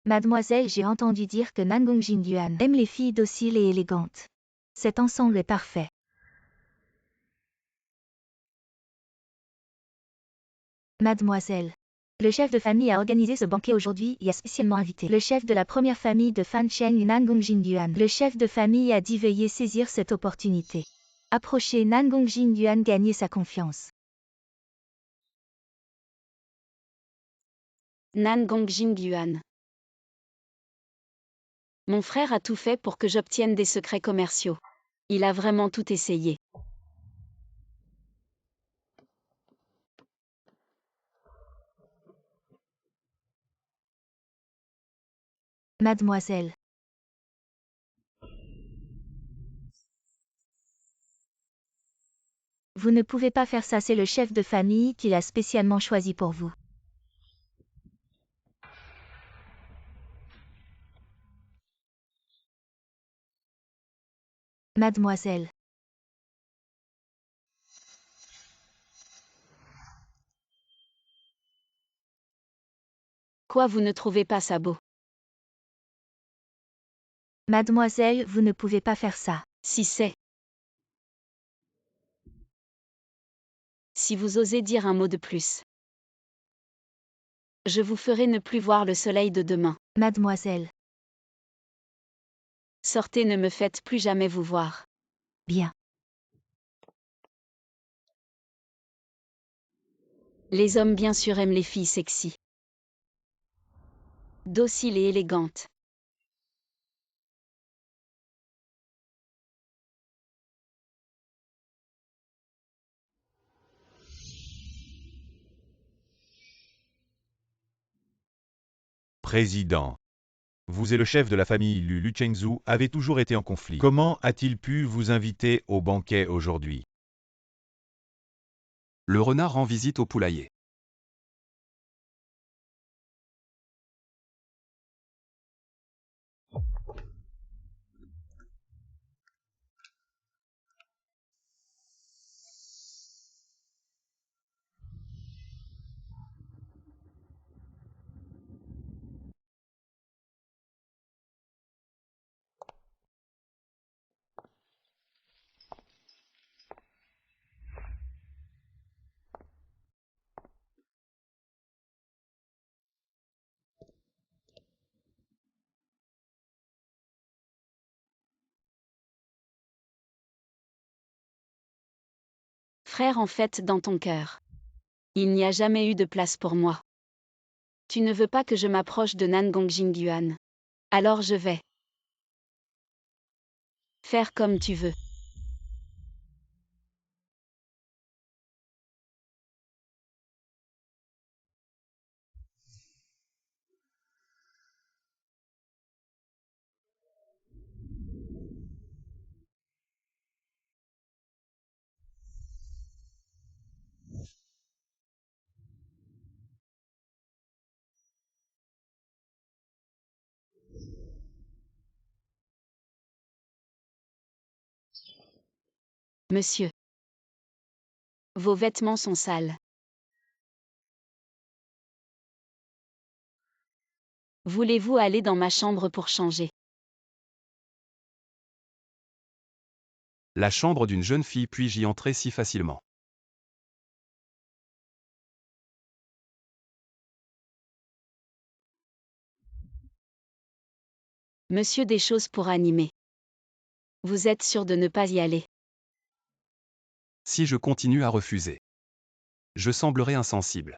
Mademoiselle, j'ai entendu dire que Nangong Jingyuan aime les filles dociles et élégantes. Cet ensemble est parfait. Mademoiselle. Le chef de famille a organisé ce banquet aujourd'hui et a spécialement invité le chef de la première famille de Fan Cheng, Nangong Jingyuan. Le chef de famille a dit veuillez saisir cette opportunité. Approchez Nangong Jingyuan, gagner sa confiance. Nangong Jingyuan. Mon frère a tout fait pour que j'obtienne des secrets commerciaux. Il a vraiment tout essayé. Mademoiselle. Vous ne pouvez pas faire ça, c'est le chef de famille qui l'a spécialement choisi pour vous. Mademoiselle. Quoi, vous ne trouvez pas ça beau? Mademoiselle, vous ne pouvez pas faire ça. Si c'est. Si vous osez dire un mot de plus, je vous ferai ne plus voir le soleil de demain. Mademoiselle. Sortez, ne me faites plus jamais vous voir. Bien. Les hommes bien sûr aiment les filles sexy. Dociles et élégantes. Président. Vous et le chef de la famille Lu Chengzhu avez toujours été en conflit. Comment a-t-il pu vous inviter au banquet aujourd'hui? Le renard rend visite au poulailler. Frère, en fait, dans ton cœur, il n'y a jamais eu de place pour moi. Tu ne veux pas que je m'approche de Nangong Jingyuan. Alors je vais faire comme tu veux. Monsieur. Vos vêtements sont sales. Voulez-vous aller dans ma chambre pour changer? La chambre d'une jeune fille, puis-je y entrer si facilement? Monsieur, des choses pour animer. Vous êtes sûr de ne pas y aller? Si je continue à refuser, je semblerai insensible.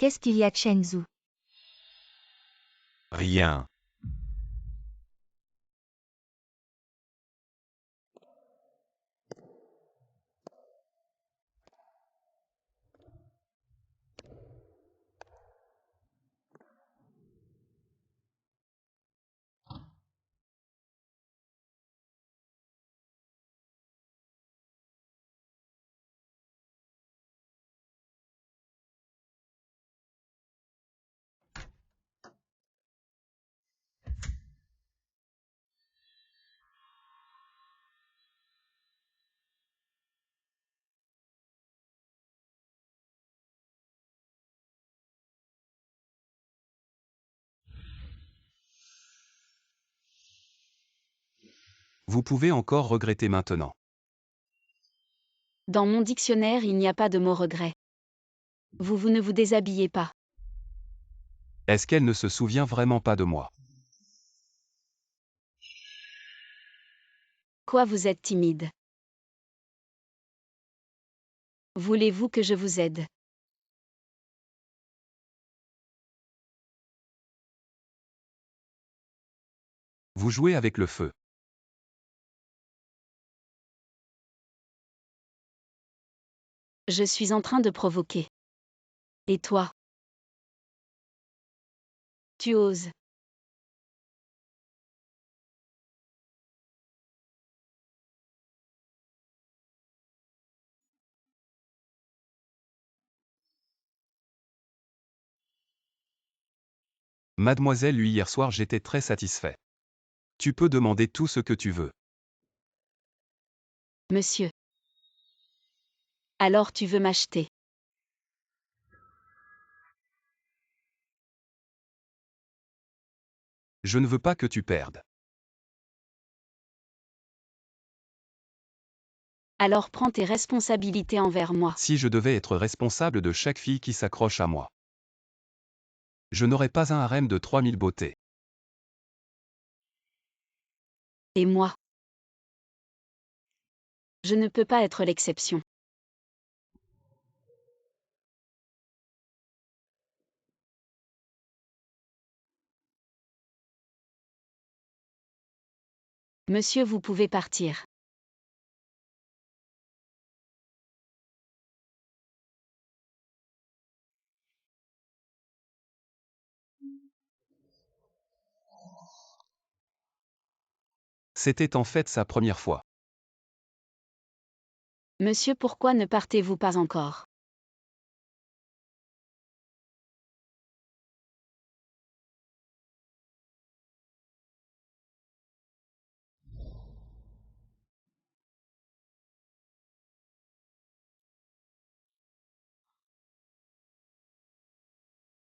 Qu'est-ce qu'il y a, Chengzhu? Rien. Vous pouvez encore regretter maintenant. Dans mon dictionnaire, il n'y a pas de mot regret. Vous ne vous déshabillez pas. Est-ce qu'elle ne se souvient vraiment pas de moi? Quoi, vous êtes timide? Voulez-vous que je vous aide? Vous jouez avec le feu. Je suis en train de provoquer. Et toi? Tu oses. Mademoiselle, lui hier soir j'étais très satisfait. Tu peux demander tout ce que tu veux. Monsieur. Alors tu veux m'acheter? Je ne veux pas que tu perdes. Alors prends tes responsabilités envers moi. Si je devais être responsable de chaque fille qui s'accroche à moi, je n'aurais pas un harem de 3000 beautés. Et moi? Je ne peux pas être l'exception. Monsieur, vous pouvez partir. C'était en fait sa première fois. Monsieur, pourquoi ne partez-vous pas encore?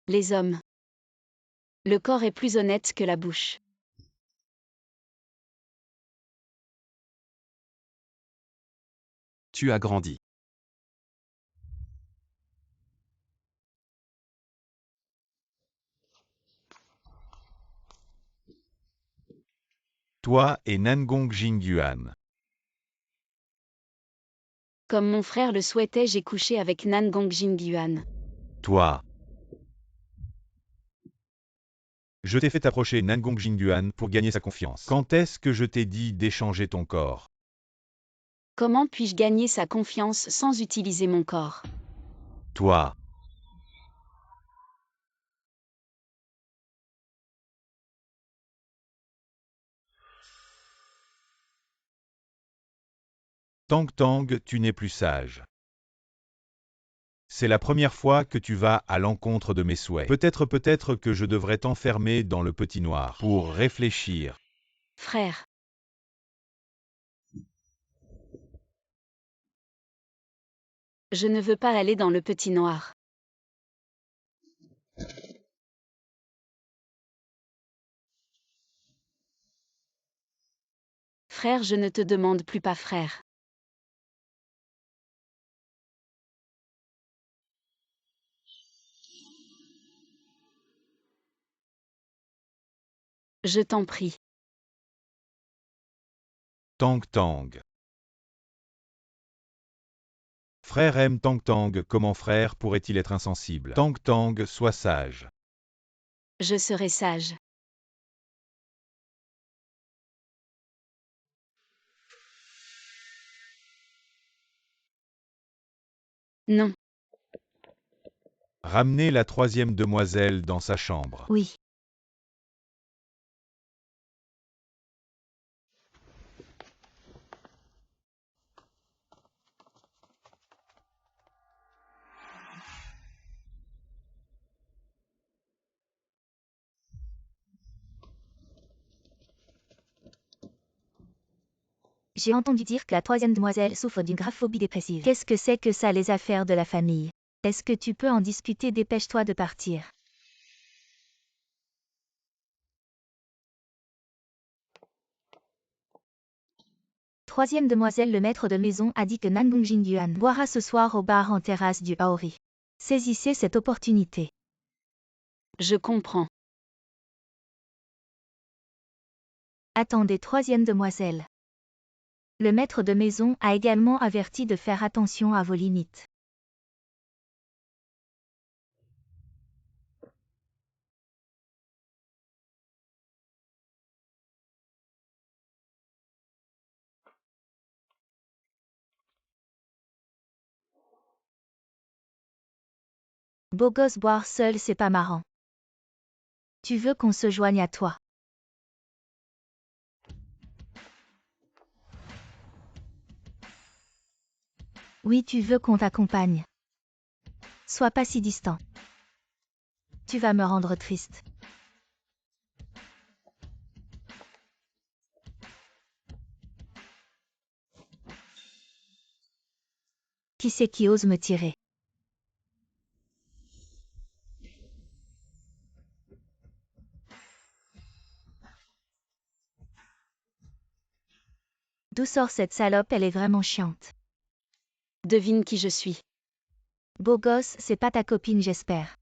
Les hommes. Le corps est plus honnête que la bouche. Tu as grandi. Toi et Nangong Jingyuan. Comme mon frère le souhaitait, j'ai couché avec Nangong Jingyuan. Toi. Je t'ai fait approcher Nangong Jingyuan pour gagner sa confiance. Quand est-ce que je t'ai dit d'échanger ton corps? Comment puis-je gagner sa confiance sans utiliser mon corps? Toi. Tang Tang, tu n'es plus sage. C'est la première fois que tu vas à l'encontre de mes souhaits. Peut-être que je devrais t'enfermer dans le petit noir pour réfléchir. Frère. Je ne veux pas aller dans le petit noir. Frère, je ne te demande plus pas frère. Je t'en prie. Tang Tang. Frère aime Tang Tang, comment frère pourrait-il être insensible? Tang Tang, sois sage. Je serai sage. Non. Ramenez la troisième demoiselle dans sa chambre. Oui. J'ai entendu dire que la troisième demoiselle souffre d'une grave phobie dépressive. Qu'est-ce que c'est que ça, les affaires de la famille? Est-ce que tu peux en discuter? Dépêche-toi de partir. troisième demoiselle, le maître de maison a dit que Nan Gongjingyuan boira ce soir au bar en terrasse du Aori. Saisissez cette opportunité. Je comprends. Attendez, troisième demoiselle. Le maître de maison a également averti de faire attention à vos limites. Beau gosse, boire seul, c'est pas marrant. Tu veux qu'on se joigne à toi? Oui, tu veux qu'on t'accompagne. Sois pas si distant. Tu vas me rendre triste. Qui c'est qui ose me tirer? D'où sort cette salope? Elle est vraiment chiante. Devine qui je suis. Beau gosse, c'est pas ta copine, j'espère.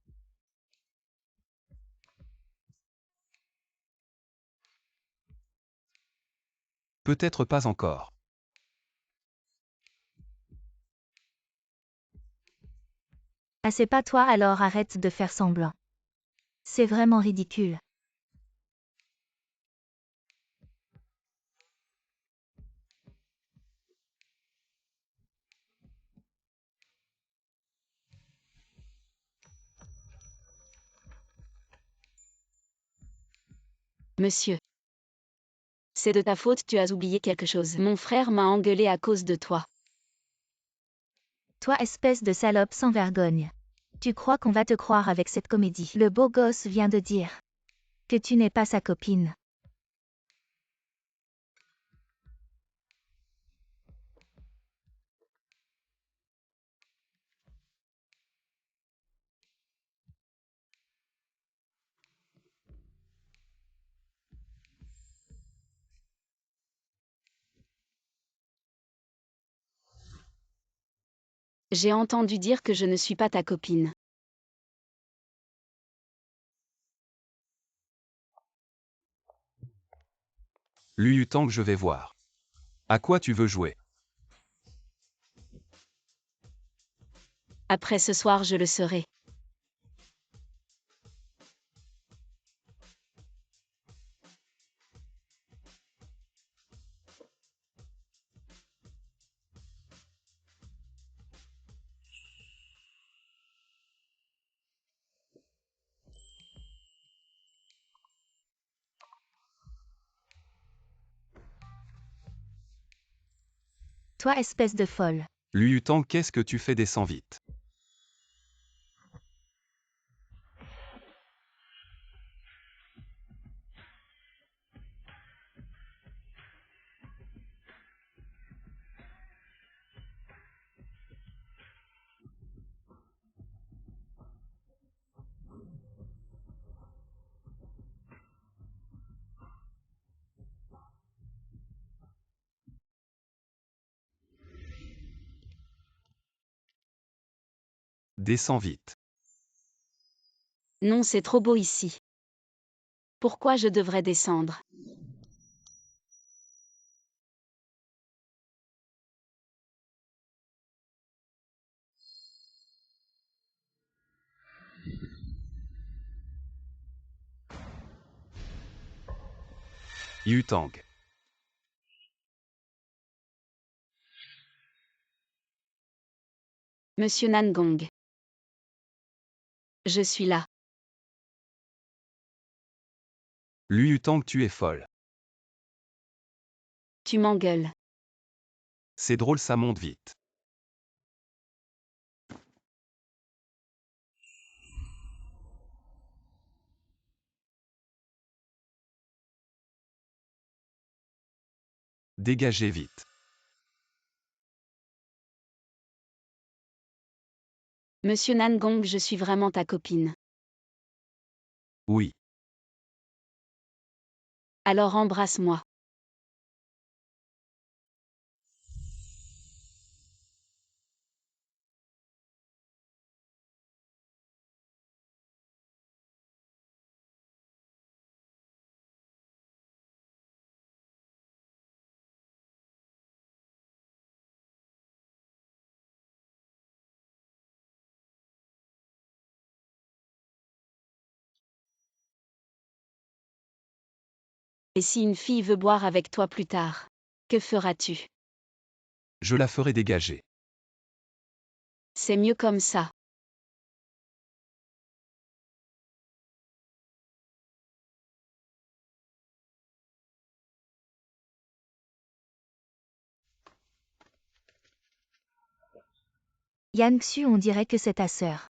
Peut-être pas encore. Ah, c'est pas toi, alors arrête de faire semblant. C'est vraiment ridicule. Monsieur. C'est de ta faute, tu as oublié quelque chose. Mon frère m'a engueulé à cause de toi. Toi, espèce de salope sans vergogne. Tu crois qu'on va te croire avec cette comédie? Le beau gosse vient de dire que tu n'es pas sa copine. J'ai entendu dire que je ne suis pas ta copine. Liu Tang, je vais voir. À quoi tu veux jouer? Après ce soir, je le serai. Toi, espèce de folle. Liu Tang, qu'est-ce que tu fais? Descends vite. Descends vite. Non, c'est trop beau ici. Pourquoi je devrais descendre? Liu Tang. Monsieur Nangong. Je suis là. Liu Tang, tu es folle. Tu m'engueules. C'est drôle, ça monte vite. Dégagez vite. Monsieur Nangong, je suis vraiment ta copine. Oui. Alors embrasse-moi. Et si une fille veut boire avec toi plus tard, que feras-tu? Je la ferai dégager. C'est mieux comme ça. Yan Xu, on dirait que c'est ta sœur.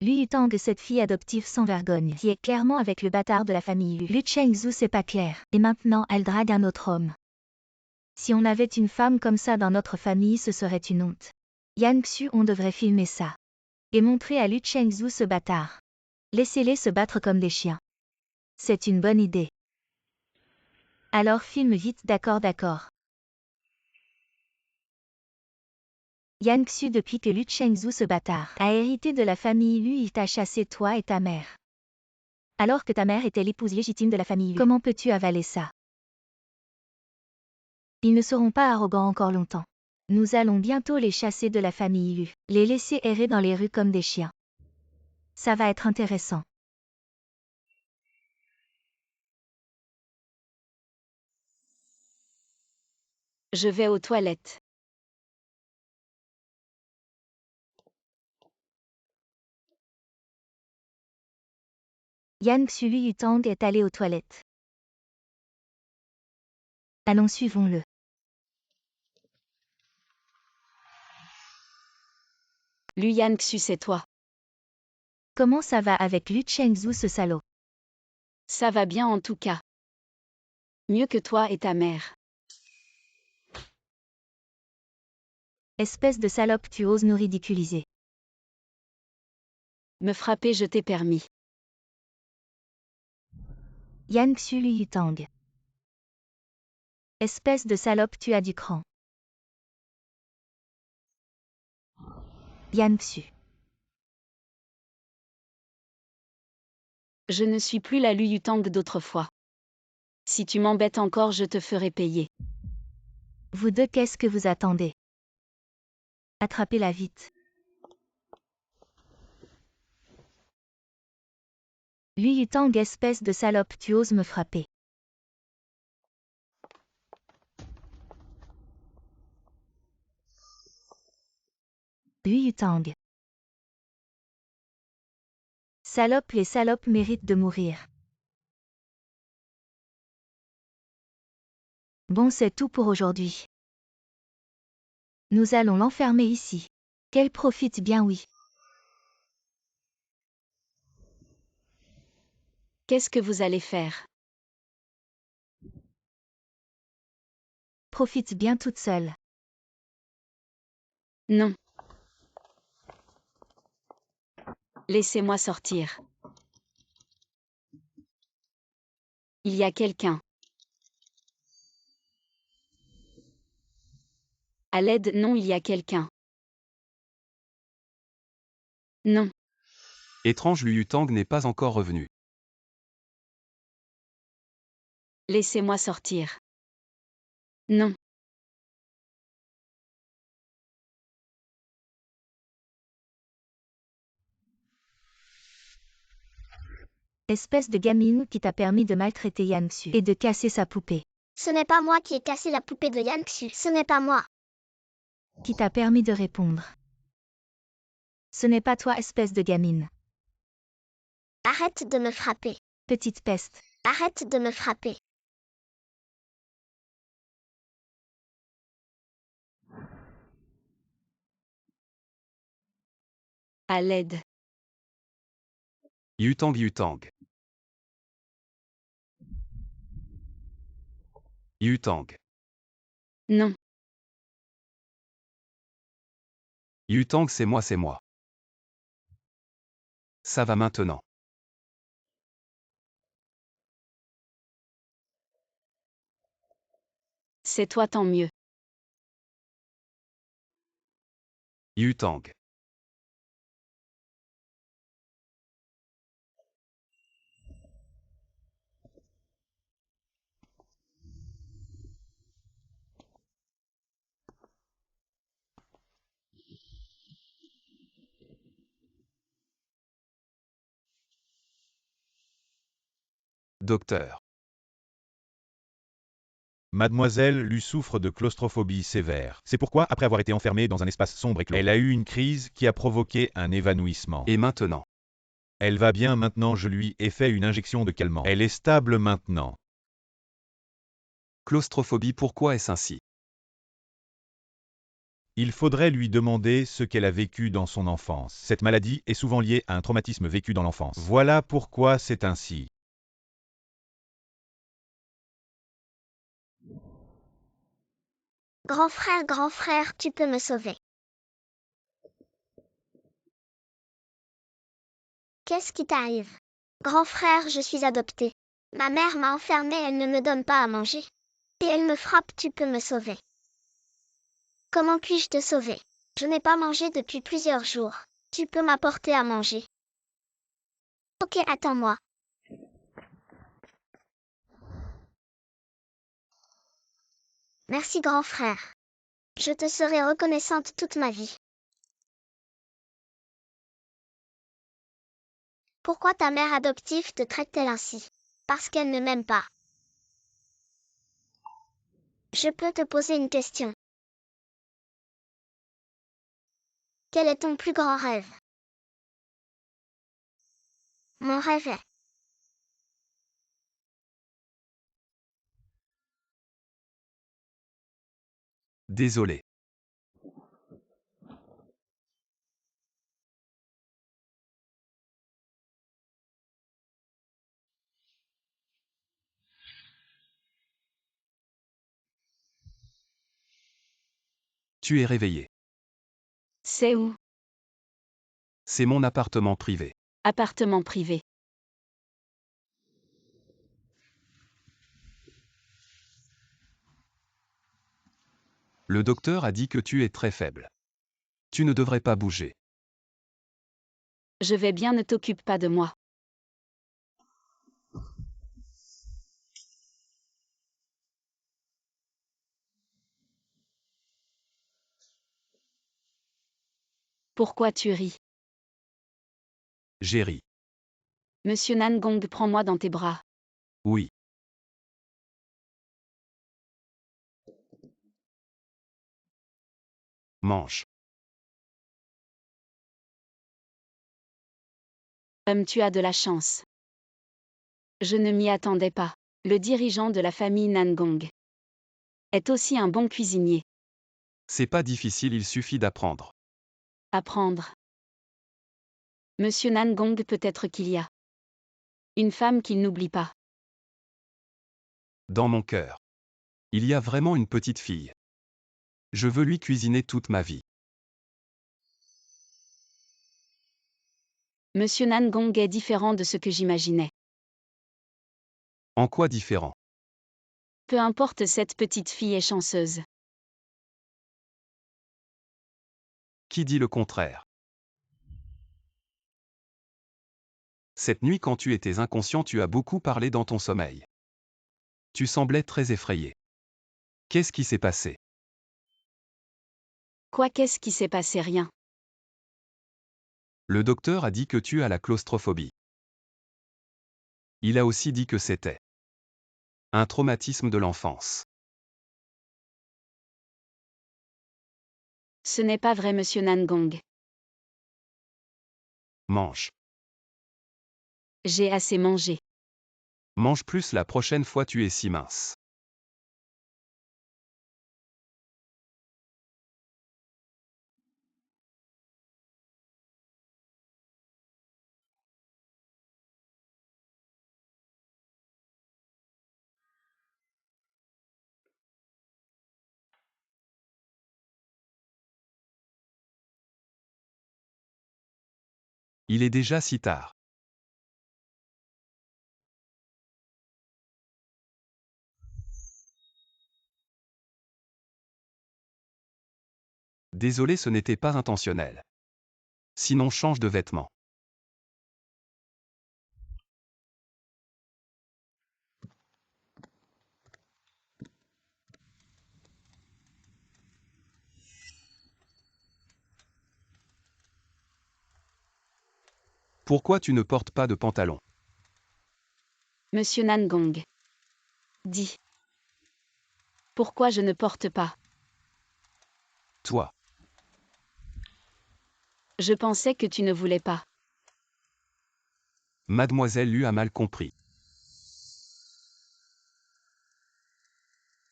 Lu Yutang, cette fille adoptive sans vergogne, qui est clairement avec le bâtard de la famille Lu. Lu Chengzhu, c'est pas clair. Et maintenant, elle drague un autre homme. Si on avait une femme comme ça dans notre famille, ce serait une honte. Yan Xu, on devrait filmer ça. Et montrer à Lu Chengzhu ce bâtard. Laissez-les se battre comme des chiens. C'est une bonne idée. Alors filme vite, d'accord. Yan Xu, depuis que Lu Chengzhu, ce bâtard, a hérité de la famille Lu, il t'a chassé toi et ta mère. Alors que ta mère était l'épouse légitime de la famille Lu. Comment peux-tu avaler ça? Ils ne seront pas arrogants encore longtemps. Nous allons bientôt les chasser de la famille Lu, les laisser errer dans les rues comme des chiens. Ça va être intéressant. Je vais aux toilettes. Yan Xu, Lu Yutang est allé aux toilettes. Allons, suivons-le. Lu Yan Xu, c'est toi. Comment ça va avec Lu Chengzhu, ce salaud? Ça va bien en tout cas. Mieux que toi et ta mère. Espèce de salope, tu oses nous ridiculiser. Me frapper, je t'ai permis. Yan Xu, Lu Yutang. Espèce de salope, tu as du cran. Yan Xu. Je ne suis plus la Lu Yutang d'autrefois. Si tu m'embêtes encore, je te ferai payer. Vous deux, qu'est-ce que vous attendez? Attrapez-la vite. Lu Yutang, espèce de salope, tu oses me frapper. Lu Yutang. Salope, les salopes méritent de mourir. Bon, c'est tout pour aujourd'hui. Nous allons l'enfermer ici. Qu'elle profite bien, oui. Qu'est-ce que vous allez faire? Profite bien toute seule. Non. Laissez-moi sortir. Il y a quelqu'un. À l'aide, non, il y a quelqu'un. Non. Étrange, Lu Yutang n'est pas encore revenu. Laissez-moi sortir. Non. Espèce de gamine qui t'a permis de maltraiter Yan Xu et de casser sa poupée. Ce n'est pas moi qui ai cassé la poupée de Yan Xu. Ce n'est pas moi. Qui t'a permis de répondre. Ce n'est pas toi, espèce de gamine. Arrête de me frapper. Petite peste. Arrête de me frapper. À l'aide. Yutang Yutang. Yutang. Non. Yutang, c'est moi. Ça va maintenant. C'est toi, tant mieux. Yutang. Docteur. Mademoiselle Lu souffre de claustrophobie sévère. C'est pourquoi, après avoir été enfermée dans un espace sombre et clos, elle a eu une crise qui a provoqué un évanouissement. Et maintenant? Elle va bien maintenant, je lui ai fait une injection de calmant. Elle est stable maintenant. Claustrophobie, pourquoi est-ce ainsi? Il faudrait lui demander ce qu'elle a vécu dans son enfance. Cette maladie est souvent liée à un traumatisme vécu dans l'enfance. Voilà pourquoi c'est ainsi. Grand frère, tu peux me sauver. Qu'est-ce qui t'arrive? Grand frère, je suis adoptée. Ma mère m'a enfermée, elle ne me donne pas à manger. Et elle me frappe, tu peux me sauver. Comment puis-je te sauver? Je n'ai pas mangé depuis plusieurs jours. Tu peux m'apporter à manger. Ok, attends-moi. Merci grand frère. Je te serai reconnaissante toute ma vie. Pourquoi ta mère adoptive te traite-t-elle ainsi? Parce qu'elle ne m'aime pas. Je peux te poser une question. Quel est ton plus grand rêve? Mon rêve est... Désolé. Tu es réveillé. C'est où? C'est mon appartement privé. Appartement privé. Le docteur a dit que tu es très faible. Tu ne devrais pas bouger. Je vais bien, ne t'occupe pas de moi. Pourquoi tu ris? J'ai ri. Monsieur Nangong, prends-moi dans tes bras. Oui. Mange. Tu as de la chance. Je ne m'y attendais pas. Le dirigeant de la famille Nangong est aussi un bon cuisinier. C'est pas difficile, il suffit d'apprendre. Apprendre. Monsieur Nangong, peut-être qu'il y a une femme qu'il n'oublie pas. Dans mon cœur. Il y a vraiment une petite fille. Je veux lui cuisiner toute ma vie. Monsieur Nangong est différent de ce que j'imaginais. En quoi différent? Peu importe, cette petite fille est chanceuse. Qui dit le contraire? Cette nuit, quand tu étais inconscient, tu as beaucoup parlé dans ton sommeil. Tu semblais très effrayé. Qu'est-ce qui s'est passé? Quoi, qu'est-ce qui s'est passé? Rien. Le docteur a dit que tu as la claustrophobie. Il a aussi dit que c'était un traumatisme de l'enfance. Ce n'est pas vrai, monsieur Nangong. Mange. J'ai assez mangé. Mange plus la prochaine fois, tu es si mince. Il est déjà si tard. Désolé, ce n'était pas intentionnel. Sinon, change de vêtements. Pourquoi tu ne portes pas de pantalon? Monsieur Nangong dit Pourquoi je ne porte pas? Toi. Je pensais que tu ne voulais pas. Mademoiselle Lu a mal compris.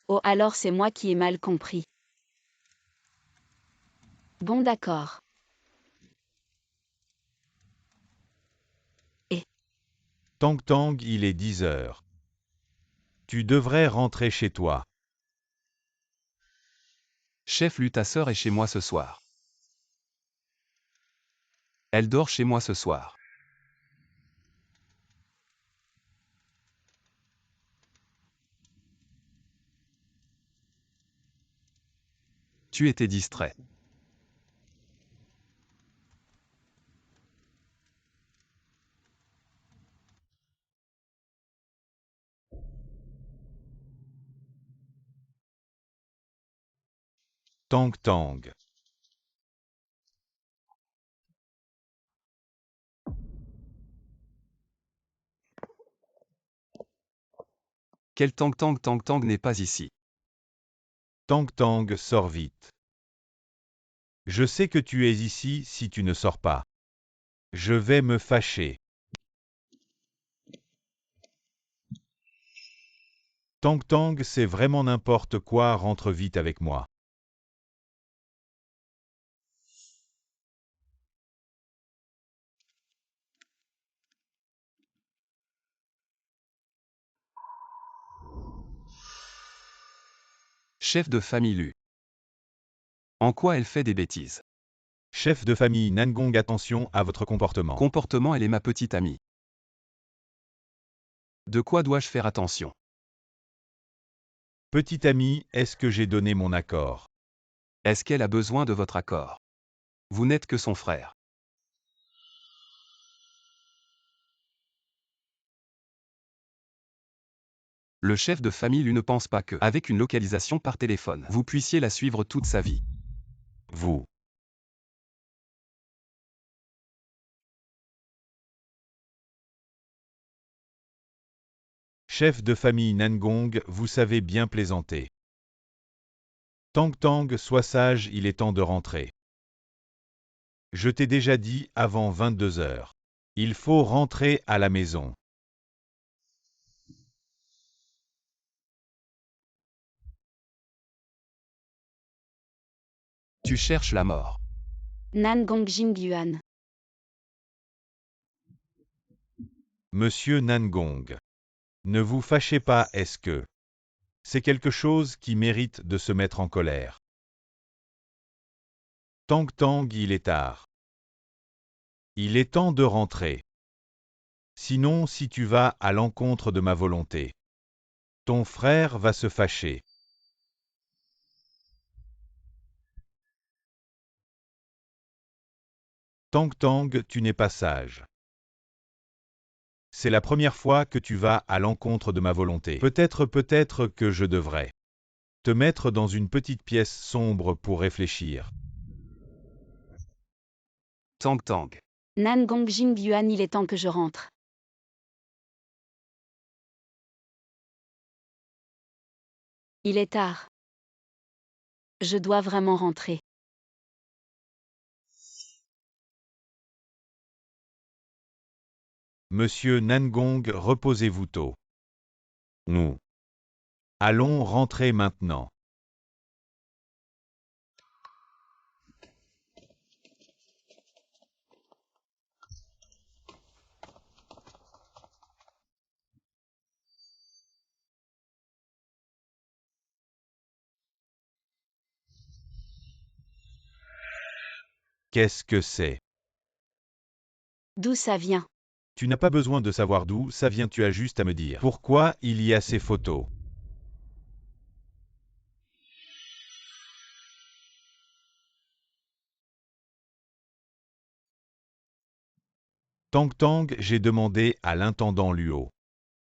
Oh, alors c'est moi qui ai mal compris. Bon, d'accord. Tang Tang, il est 10 heures. Tu devrais rentrer chez toi. Chef Lu, ta sœur est chez moi ce soir. Elle dort chez moi ce soir. Tu étais distrait. Tang Tang. Quel Tang Tang Tang Tang n'est pas ici. Tang Tang, sors vite. Je sais que tu es ici si tu ne sors pas. Je vais me fâcher. Tang Tang, c'est vraiment n'importe quoi, rentre vite avec moi. Chef de famille Lu. En quoi elle fait des bêtises? Chef de famille Nangong, attention à votre comportement. Comportement, elle est ma petite amie. De quoi dois-je faire attention? Petit ami, est-ce que j'ai donné mon accord? Est-ce qu'elle a besoin de votre accord? Vous n'êtes que son frère. Le chef de famille Lu ne pense pas que, avec une localisation par téléphone, vous puissiez la suivre toute sa vie. Vous. Chef de famille Nangong, vous savez bien plaisanter. Tang Tang, sois sage, il est temps de rentrer. Je t'ai déjà dit avant 22 heures. Il faut rentrer à la maison. Tu cherches la mort. Nangong Jingyuan. Monsieur Nangong. Ne vous fâchez pas, est-ce que c'est quelque chose qui mérite de se mettre en colère? Tang Tang, il est tard. Il est temps de rentrer. Sinon, si tu vas à l'encontre de ma volonté, ton frère va se fâcher. Tang Tang, tu n'es pas sage. C'est la première fois que tu vas à l'encontre de ma volonté. Peut-être que je devrais te mettre dans une petite pièce sombre pour réfléchir. Tang Tang. Nangong Jingyuan, il est temps que je rentre. Il est tard. Je dois vraiment rentrer. Monsieur Nangong, reposez-vous tôt. Nous allons rentrer maintenant. Qu'est-ce que c'est? D'où ça vient? Tu n'as pas besoin de savoir d'où ça vient, tu as juste à me dire pourquoi il y a ces photos. Tang Tang, j'ai demandé à l'intendant Luo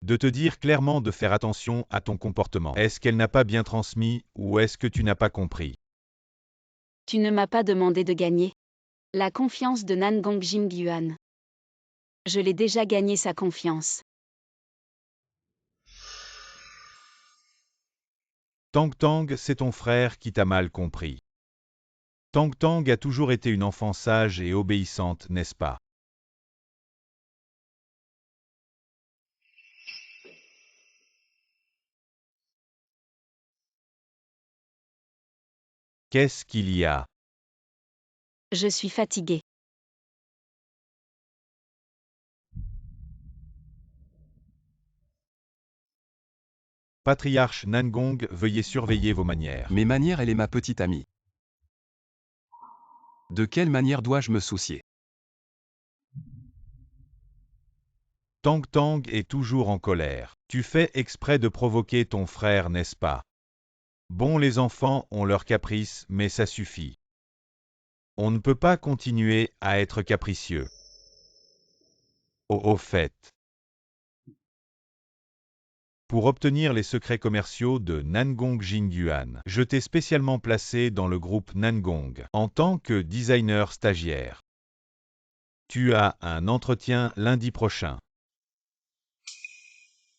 de te dire clairement de faire attention à ton comportement. Est-ce qu'elle n'a pas bien transmis ou est-ce que tu n'as pas compris? Tu ne m'as pas demandé de gagner la confiance de Nangong Jingyuan. Je l'ai déjà gagné sa confiance. Tang Tang, c'est ton frère qui t'a mal compris. Tang Tang a toujours été une enfant sage et obéissante, n'est-ce pas? Qu'est-ce qu'il y a? Je suis fatiguée. Patriarche Nangong, veuillez surveiller vos manières. Mes manières, elle est ma petite amie. De quelle manière dois-je me soucier? Tang Tang est toujours en colère. Tu fais exprès de provoquer ton frère, n'est-ce pas? Bon, les enfants ont leurs caprices, mais ça suffit. On ne peut pas continuer à être capricieux. Au fait. Pour obtenir les secrets commerciaux de Nangong Jingyuan, je t'ai spécialement placé dans le groupe Nangong, en tant que designer stagiaire. Tu as un entretien lundi prochain.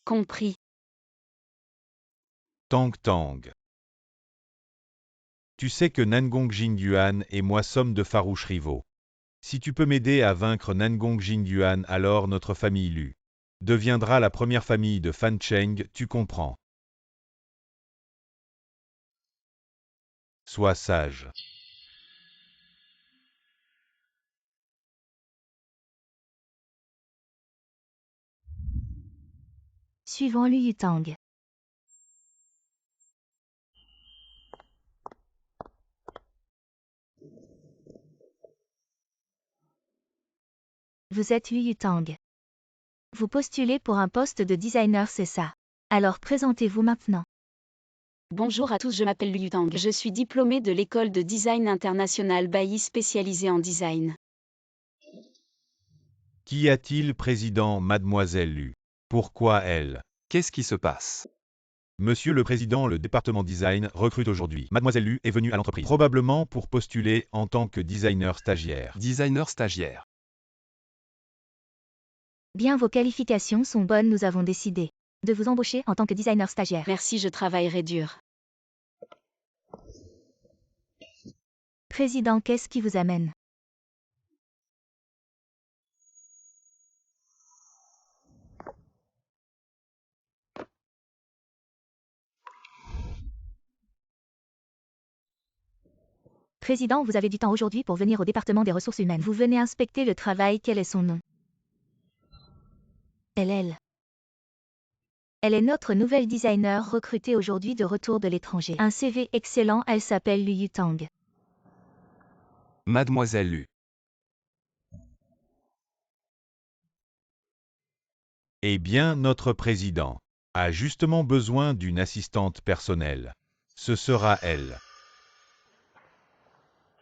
Compris. Tang Tang. Tu sais que Nangong Jingyuan et moi sommes de farouches rivaux. Si tu peux m'aider à vaincre Nangong Jingyuan, alors notre famille Lu deviendra la première famille de Fan Cheng, tu comprends. Sois sage. Suivant Lu Yutang. Vous êtes Lu Yutang. Vous postulez pour un poste de designer, c'est ça? Alors présentez-vous maintenant. Bonjour à tous, je m'appelle Liu Tang. Je suis diplômée de l'école de design international Bailly spécialisée en design. Qu'y a-t-il, président, mademoiselle Lu? Pourquoi elle? Qu'est-ce qui se passe? Monsieur le Président, le département design recrute aujourd'hui. Mademoiselle Lu est venue à l'entreprise, probablement pour postuler en tant que designer stagiaire. Designer stagiaire. Bien, vos qualifications sont bonnes, nous avons décidé de vous embaucher en tant que designer stagiaire. Merci, je travaillerai dur. Président, qu'est-ce qui vous amène? Président, vous avez du temps aujourd'hui pour venir au département des ressources humaines. Vous venez inspecter le travail, quel est son nom? Elle. Elle est notre nouvelle designer recrutée aujourd'hui de retour de l'étranger. Un CV excellent, elle s'appelle Lu Yutang. Mademoiselle Lu. Eh bien, notre président a justement besoin d'une assistante personnelle. Ce sera elle.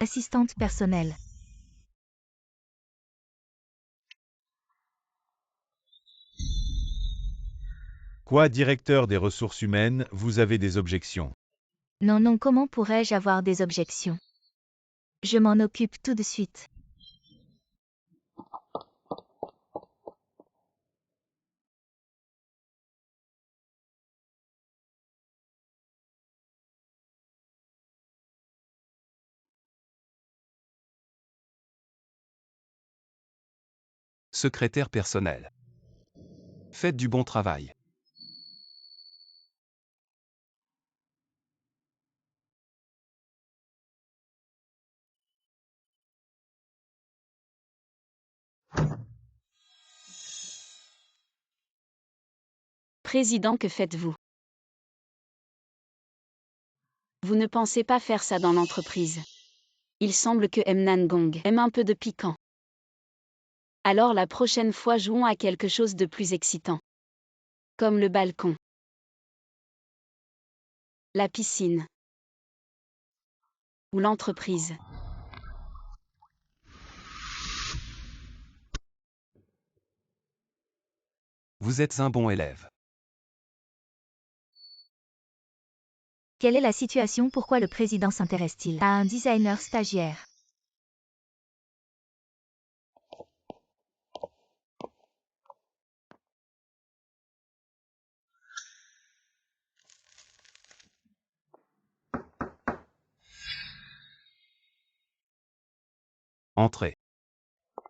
Assistante personnelle. Quoi, directeur des ressources humaines, vous avez des objections? Non, comment pourrais-je avoir des objections? Je m'en occupe tout de suite. Secrétaire personnel. Faites du bon travail. Président, que faites-vous? Vous ne pensez pas faire ça dans l'entreprise. Il semble que M. Nangong aime un peu de piquant. Alors la prochaine fois, jouons à quelque chose de plus excitant. Comme le balcon. La piscine. Ou l'entreprise. Vous êtes un bon élève. Quelle est la situation? Pourquoi le président s'intéresse-t-il à un designer stagiaire? Entrez.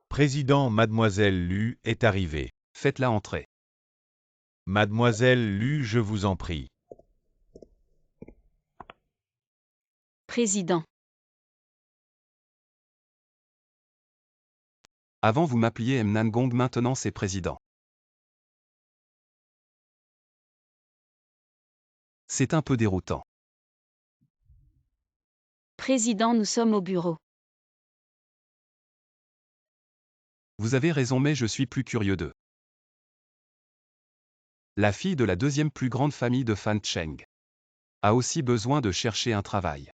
Président, Mademoiselle Lu est arrivée. Faites-la entrer. Mademoiselle Lu, je vous en prie. Président. Avant vous m'appeliez Mnangong, maintenant c'est président. C'est un peu déroutant. Président, nous sommes au bureau. Vous avez raison, mais je suis plus curieux d'eux. La fille de la deuxième plus grande famille de Fan Cheng a aussi besoin de chercher un travail.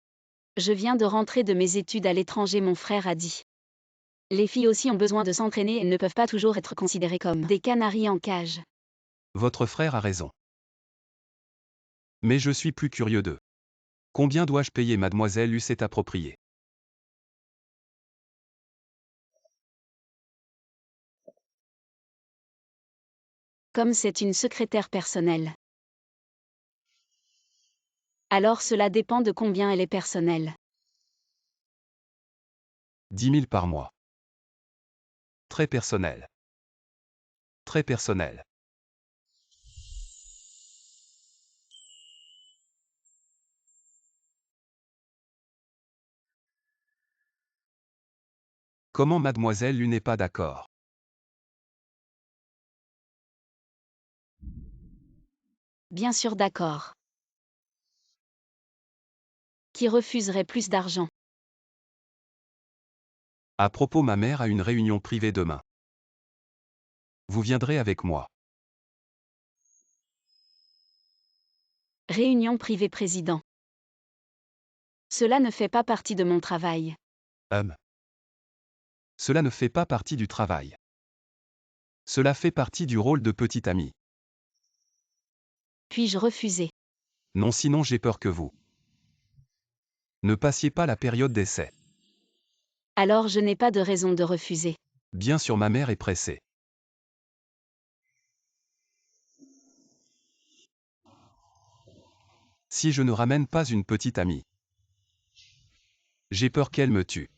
Je viens de rentrer de mes études à l'étranger, mon frère a dit. Les filles aussi ont besoin de s'entraîner et ne peuvent pas toujours être considérées comme des canaris en cage. Votre frère a raison. Mais je suis plus curieux d'eux. Combien dois-je payer, mademoiselle Lu? C'est approprié. Comme c'est une secrétaire personnelle. Alors cela dépend de combien elle est personnelle. 10 000 par mois. Très personnel. Très personnel. Comment mademoiselle Lu n'est pas d'accord? Bien sûr d'accord. Qui refuserait plus d'argent? À propos, ma mère a une réunion privée demain. Vous viendrez avec moi. Réunion privée, président. Cela ne fait pas partie de mon travail. Cela ne fait pas partie du travail. Cela fait partie du rôle de petit ami. Puis-je refuser? Non, sinon j'ai peur que vous ne passiez pas la période d'essai. Alors je n'ai pas de raison de refuser. Bien sûr, ma mère est pressée. Si je ne ramène pas une petite amie, j'ai peur qu'elle me tue.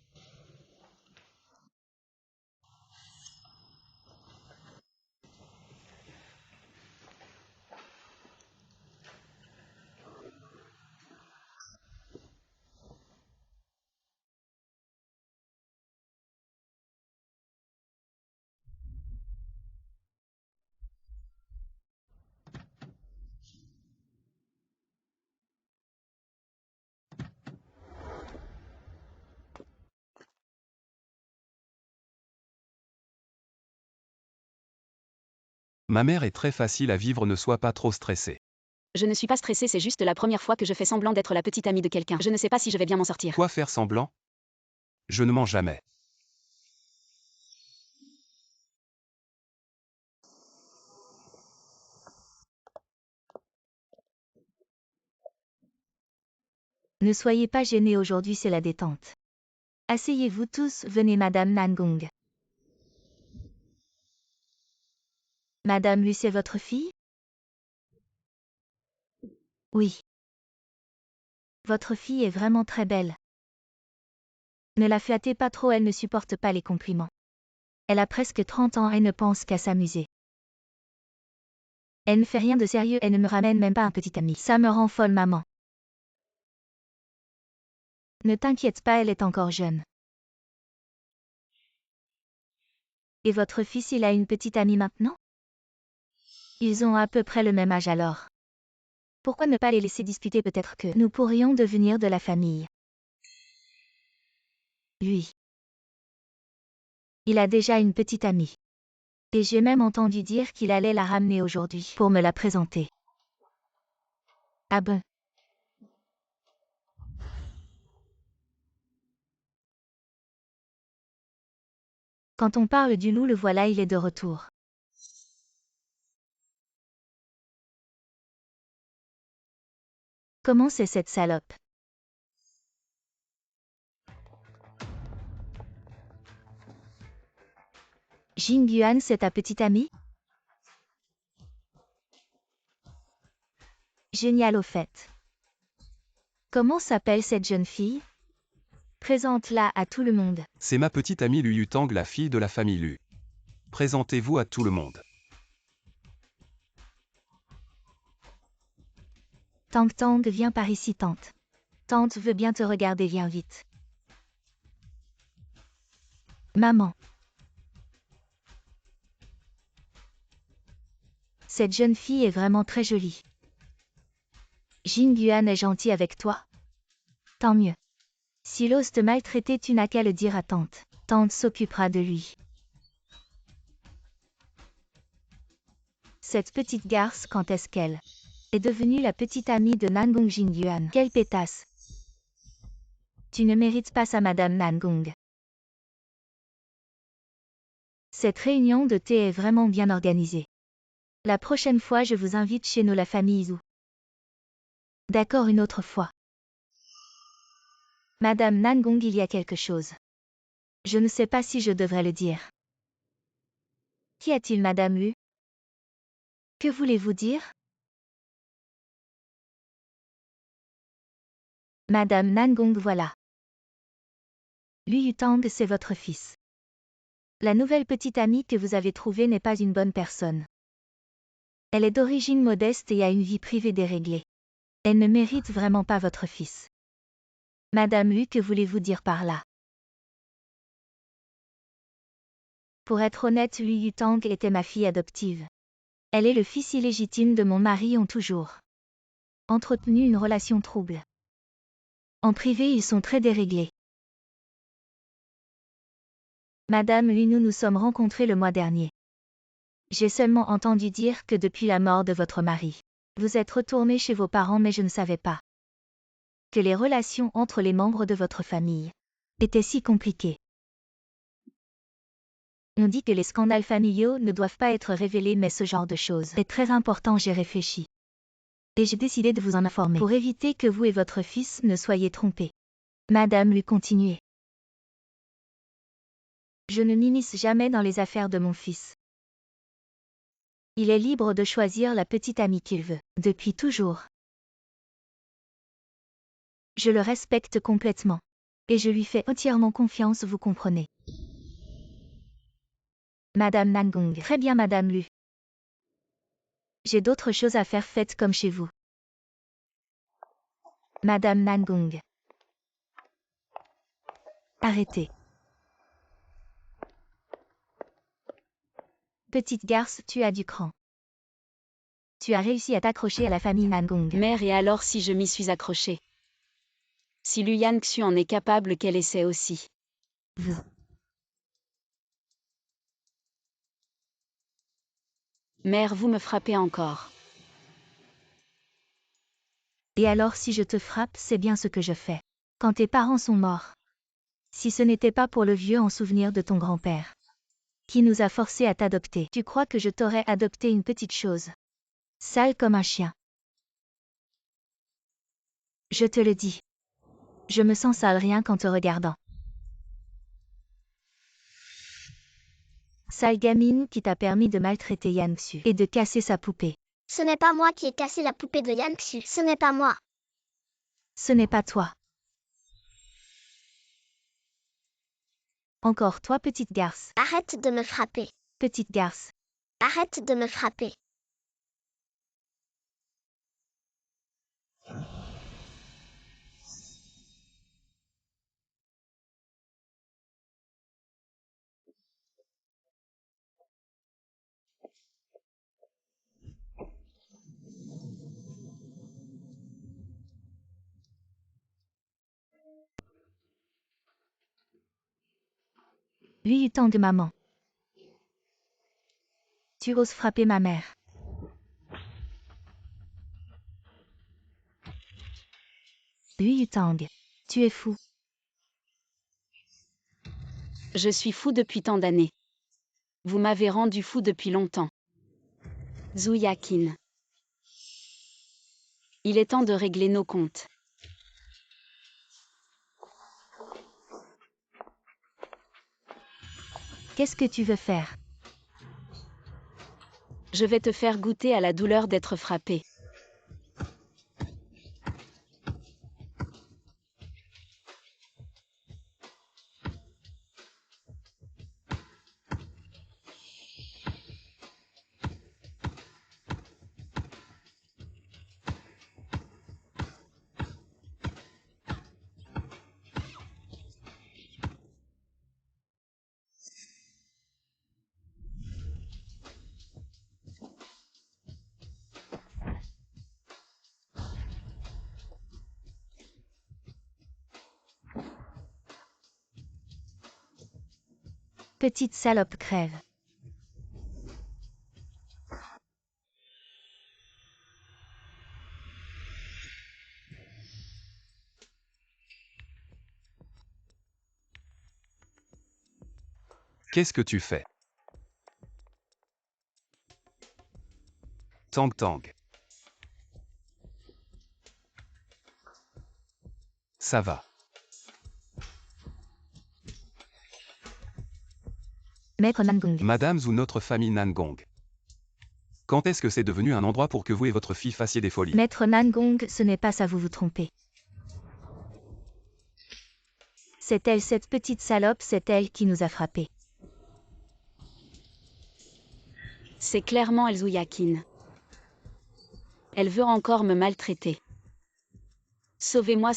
Ma mère est très facile à vivre, ne sois pas trop stressée. Je ne suis pas stressée, c'est juste la première fois que je fais semblant d'être la petite amie de quelqu'un. Je ne sais pas si je vais bien m'en sortir. Quoi, faire semblant? Je ne mens jamais. Ne soyez pas gênés, aujourd'hui c'est la détente. Asseyez-vous tous, venez Madame Nangong. Madame Lu, c'est votre fille? Oui. Votre fille est vraiment très belle. Ne la flattez pas trop, elle ne supporte pas les compliments. Elle a presque 30 ans et ne pense qu'à s'amuser. Elle ne fait rien de sérieux, elle ne me ramène même pas un petit ami. Ça me rend folle, maman. Ne t'inquiète pas, elle est encore jeune. Et votre fils, il a une petite amie maintenant? Ils ont à peu près le même âge alors. Pourquoi ne pas les laisser discuter? Peut-être que nous pourrions devenir de la famille. Lui. Il a déjà une petite amie. Et j'ai même entendu dire qu'il allait la ramener aujourd'hui pour me la présenter. Ah ben. Quand on parle du loup, le voilà, il est de retour. Comment c'est cette salope? Jingyuan, c'est ta petite amie? Génial au fait. Comment s'appelle cette jeune fille? Présente-la à tout le monde. C'est ma petite amie Lu Yutang, la fille de la famille Lu. Présentez-vous à tout le monde. Tang Tang, viens par ici, tante. Tante veut bien te regarder, viens vite. Maman. Cette jeune fille est vraiment très jolie. Jin Yuan est gentil avec toi? Tant mieux. S'il ose te maltraiter, tu n'as qu'à le dire à tante. Tante s'occupera de lui. Cette petite garce, quand est-ce qu'elle est devenue la petite amie de Nangong Jin Yuan? Quelle pétasse! Tu ne mérites pas ça, Madame Nangong. Cette réunion de thé est vraiment bien organisée. La prochaine fois, je vous invite chez nous, la famille Zhou. D'accord, une autre fois. Madame Nangong, il y a quelque chose. Je ne sais pas si je devrais le dire. Qu'y a-t-il, Madame Lu? Que voulez-vous dire? Madame Nangong, voilà. Lu Yutang, c'est votre fils. La nouvelle petite amie que vous avez trouvée n'est pas une bonne personne. Elle est d'origine modeste et a une vie privée déréglée. Elle ne mérite vraiment pas votre fils. Madame Lu, que voulez-vous dire par là? Pour être honnête, Lu Yutang était ma fille adoptive. Elle et le fils illégitime de mon mari ont toujours entretenu une relation trouble. En privé, ils sont très déréglés. Madame Lu, nous nous sommes rencontrés le mois dernier. J'ai seulement entendu dire que depuis la mort de votre mari, vous êtes retourné chez vos parents, mais je ne savais pas que les relations entre les membres de votre famille étaient si compliquées. On dit que les scandales familiaux ne doivent pas être révélés, mais ce genre de choses est très important. J'ai réfléchi. Et j'ai décidé de vous en informer pour éviter que vous et votre fils ne soyez trompés. Madame Lu, continuez. Je ne m'immisce jamais dans les affaires de mon fils. Il est libre de choisir la petite amie qu'il veut, depuis toujours. Je le respecte complètement. Et je lui fais entièrement confiance, vous comprenez. Madame Nangong. Très bien, Madame Lu. J'ai d'autres choses à faire, faites comme chez vous. Madame Nangong. Arrêtez. Petite garce, tu as du cran. Tu as réussi à t'accrocher à la famille Nangong. Mère, et alors si je m'y suis accrochée? Si Lu Yanxu en est capable, qu'elle essaie aussi. Mère, vous me frappez encore. Et alors si je te frappe, c'est bien ce que je fais. Quand tes parents sont morts. Si ce n'était pas pour le vieux en souvenir de ton grand-père, qui nous a forcés à t'adopter, tu crois que je t'aurais adopté une petite chose sale comme un chien? Je te le dis. Je me sens sale rien qu'en te regardant. Sale gamine qui t'a permis de maltraiter Yanxu et de casser sa poupée. Ce n'est pas moi qui ai cassé la poupée de Yanxu. Ce n'est pas moi. Ce n'est pas toi. Encore toi, petite garce. Arrête de me frapper. Petite garce. Arrête de me frapper. Lu Yutang, maman. Tu oses frapper ma mère. Lu Yutang. Tu es fou. Je suis fou depuis tant d'années. Vous m'avez rendu fou depuis longtemps. Zhu Yakin. Il est temps de régler nos comptes. Qu'est-ce que tu veux faire? Je vais te faire goûter à la douleur d'être frappé. Petite salope crève. Qu'est-ce que tu fais? Tang Tang. Ça va. Maître Nangong. Madame ou notre famille Nangong. Quand est-ce que c'est devenu un endroit pour que vous et votre fille fassiez des folies? Maître Nangong, ce n'est pas ça, vous vous trompez. C'est elle, cette petite salope, c'est elle qui nous a frappés. C'est clairement elle, Zouyakin. Elle veut encore me maltraiter. Sauvez-moi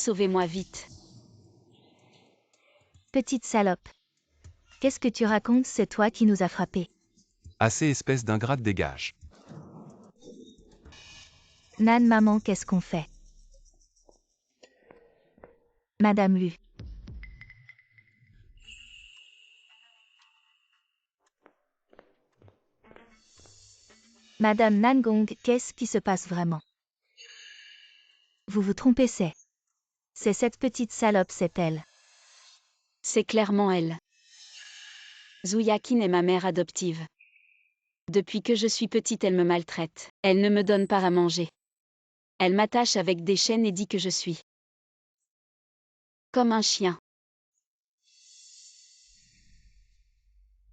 vite. Petite salope. Qu'est-ce que tu racontes, c'est toi qui nous a frappés. Assez espèce d'ingrate, dégage. Nan, maman, qu'est-ce qu'on fait? Madame Lu. Madame Nangong, qu'est-ce qui se passe vraiment? Vous vous trompez, c'est cette petite salope, c'est elle. C'est clairement elle. Zouyakin est ma mère adoptive. Depuis que je suis petite, elle me maltraite. Elle ne me donne pas à manger. Elle m'attache avec des chaînes et dit que je suis comme un chien.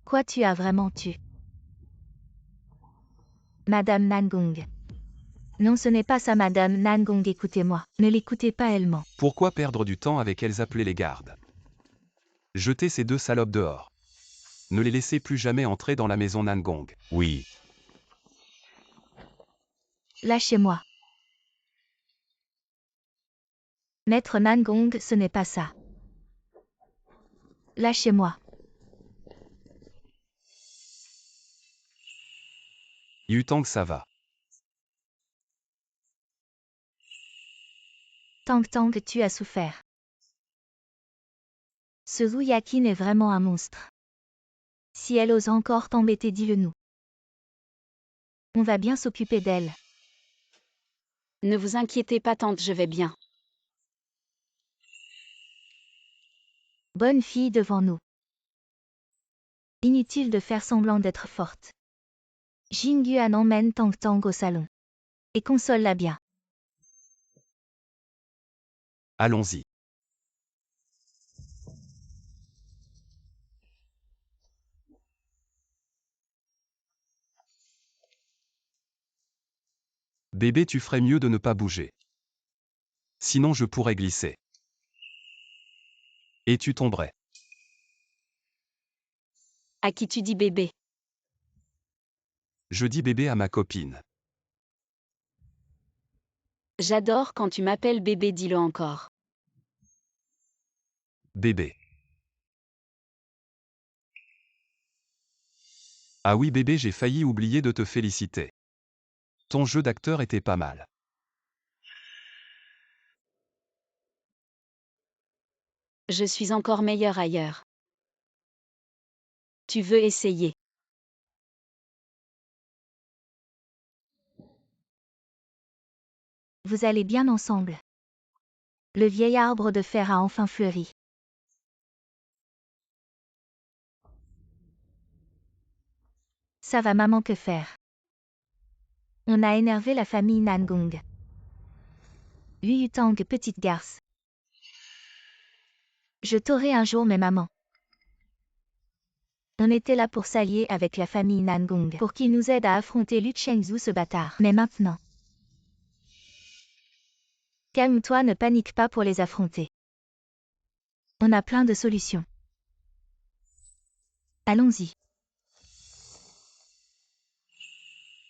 Quoi, tu as vraiment tué? Madame Nangong. Non, ce n'est pas ça, Madame Nangong, écoutez-moi. Ne l'écoutez pas, elle ment. Pourquoi perdre du temps avec elles? Appelez les gardes. Jetez ces deux salopes dehors. Ne les laissez plus jamais entrer dans la maison Nangong. Oui. Lâchez-moi. Maître Nangong, ce n'est pas ça. Lâchez-moi. Yutang, ça va. Tang Tang, tu as souffert. Ce Zouyakin est vraiment un monstre. Si elle ose encore t'embêter, dis-le nous. On va bien s'occuper d'elle. Ne vous inquiétez pas, tante, je vais bien. Bonne fille devant nous. Inutile de faire semblant d'être forte. Jingyuan emmène Tang Tang au salon. Et console-la bien. Allons-y. Bébé, tu ferais mieux de ne pas bouger. Sinon je pourrais glisser. Et tu tomberais. À qui tu dis bébé? Je dis bébé à ma copine. J'adore quand tu m'appelles bébé, dis-le encore. Bébé. Ah oui bébé, j'ai failli oublier de te féliciter. Ton jeu d'acteur était pas mal. Je suis encore meilleure ailleurs. Tu veux essayer? Vous allez bien ensemble. Le vieil arbre de fer a enfin fleuri. Ça va, maman, que faire? On a énervé la famille Nangong. Yutang, petite garce. Je t'aurai un jour, mais maman. On était là pour s'allier avec la famille Nangong, pour qu'ils nous aident à affronter Lu Chengzu, ce bâtard. Mais maintenant. Calme-toi, ne panique pas pour les affronter. On a plein de solutions. Allons-y.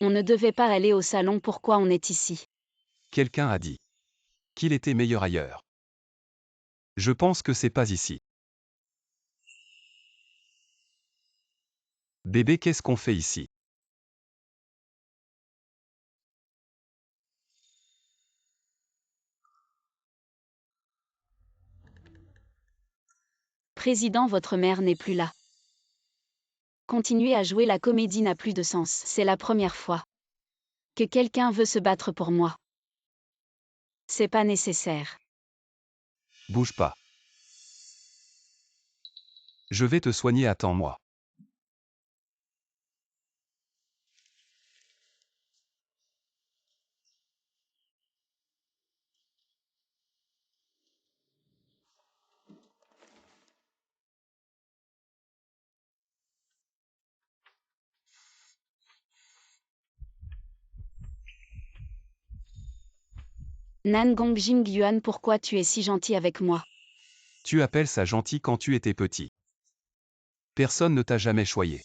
On ne devait pas aller au salon, pourquoi on est ici? Quelqu'un a dit qu'il était meilleur ailleurs. Je pense que c'est pas ici. Bébé, qu'est-ce qu'on fait ici? Président, votre mère n'est plus là. Continuer à jouer la comédie n'a plus de sens. C'est la première fois que quelqu'un veut se battre pour moi. C'est pas nécessaire. Bouge pas. Je vais te soigner, attends-moi. Nangong Jingyuan, pourquoi tu es si gentil avec moi? Tu appelles ça gentil quand tu étais petit. Personne ne t'a jamais choyé.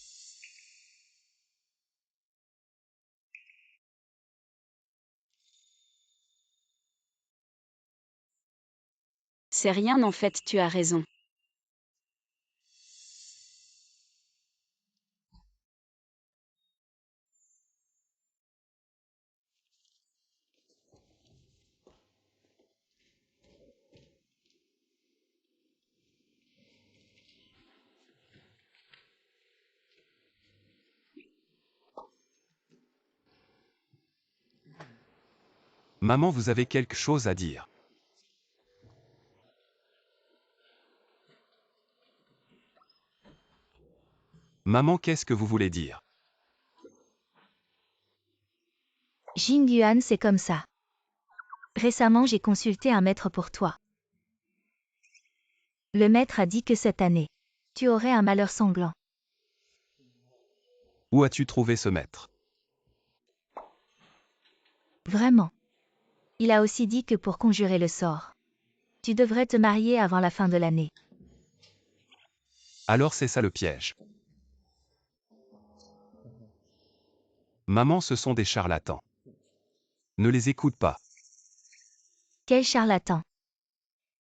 C'est rien en fait, tu as raison. Maman, vous avez quelque chose à dire. Maman, qu'est-ce que vous voulez dire? Jingyuan, c'est comme ça. Récemment, j'ai consulté un maître pour toi. Le maître a dit que cette année, tu aurais un malheur sanglant. Où as-tu trouvé ce maître? Vraiment. Il a aussi dit que pour conjurer le sort, tu devrais te marier avant la fin de l'année. Alors c'est ça le piège. Maman, ce sont des charlatans. Ne les écoute pas. Quel charlatan.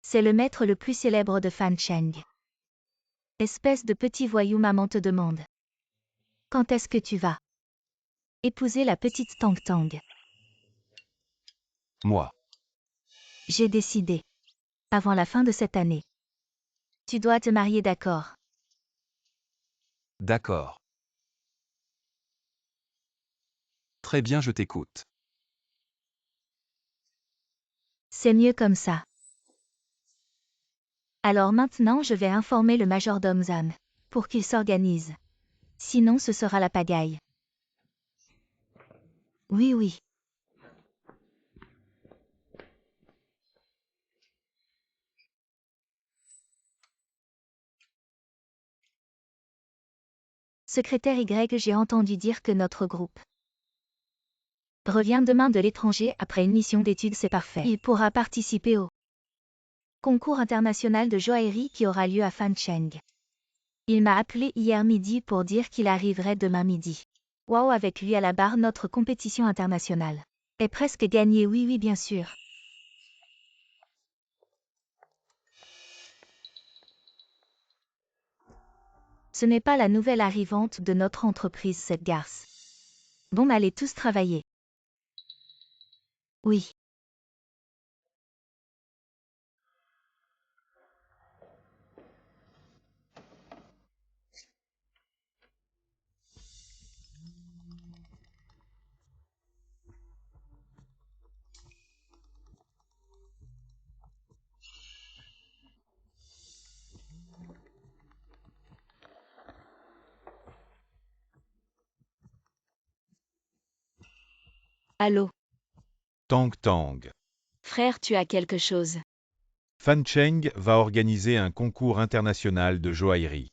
C'est le maître le plus célèbre de Fan Cheng. Espèce de petit voyou, maman te demande. Quand est-ce que tu vas épouser la petite Tang Tang? Moi. J'ai décidé. Avant la fin de cette année. Tu dois te marier, d'accord? D'accord. Très bien, je t'écoute. C'est mieux comme ça. Alors maintenant je vais informer le majordome Zam, pour qu'il s'organise. Sinon ce sera la pagaille. Oui, oui. Secrétaire Y, j'ai entendu dire que notre groupe revient demain de l'étranger après une mission d'études, c'est parfait. Il pourra participer au concours international de joaillerie qui aura lieu à Fancheng. Il m'a appelé hier midi pour dire qu'il arriverait demain midi. Waouh, avec lui à la barre, notre compétition internationale est presque gagnée, oui, oui, bien sûr. Ce n'est pas la nouvelle arrivante de notre entreprise, cette garce. Bon, allez tous travailler. Oui. Allô? Tang Tang. Frère, tu as quelque chose. Fan Cheng va organiser un concours international de joaillerie.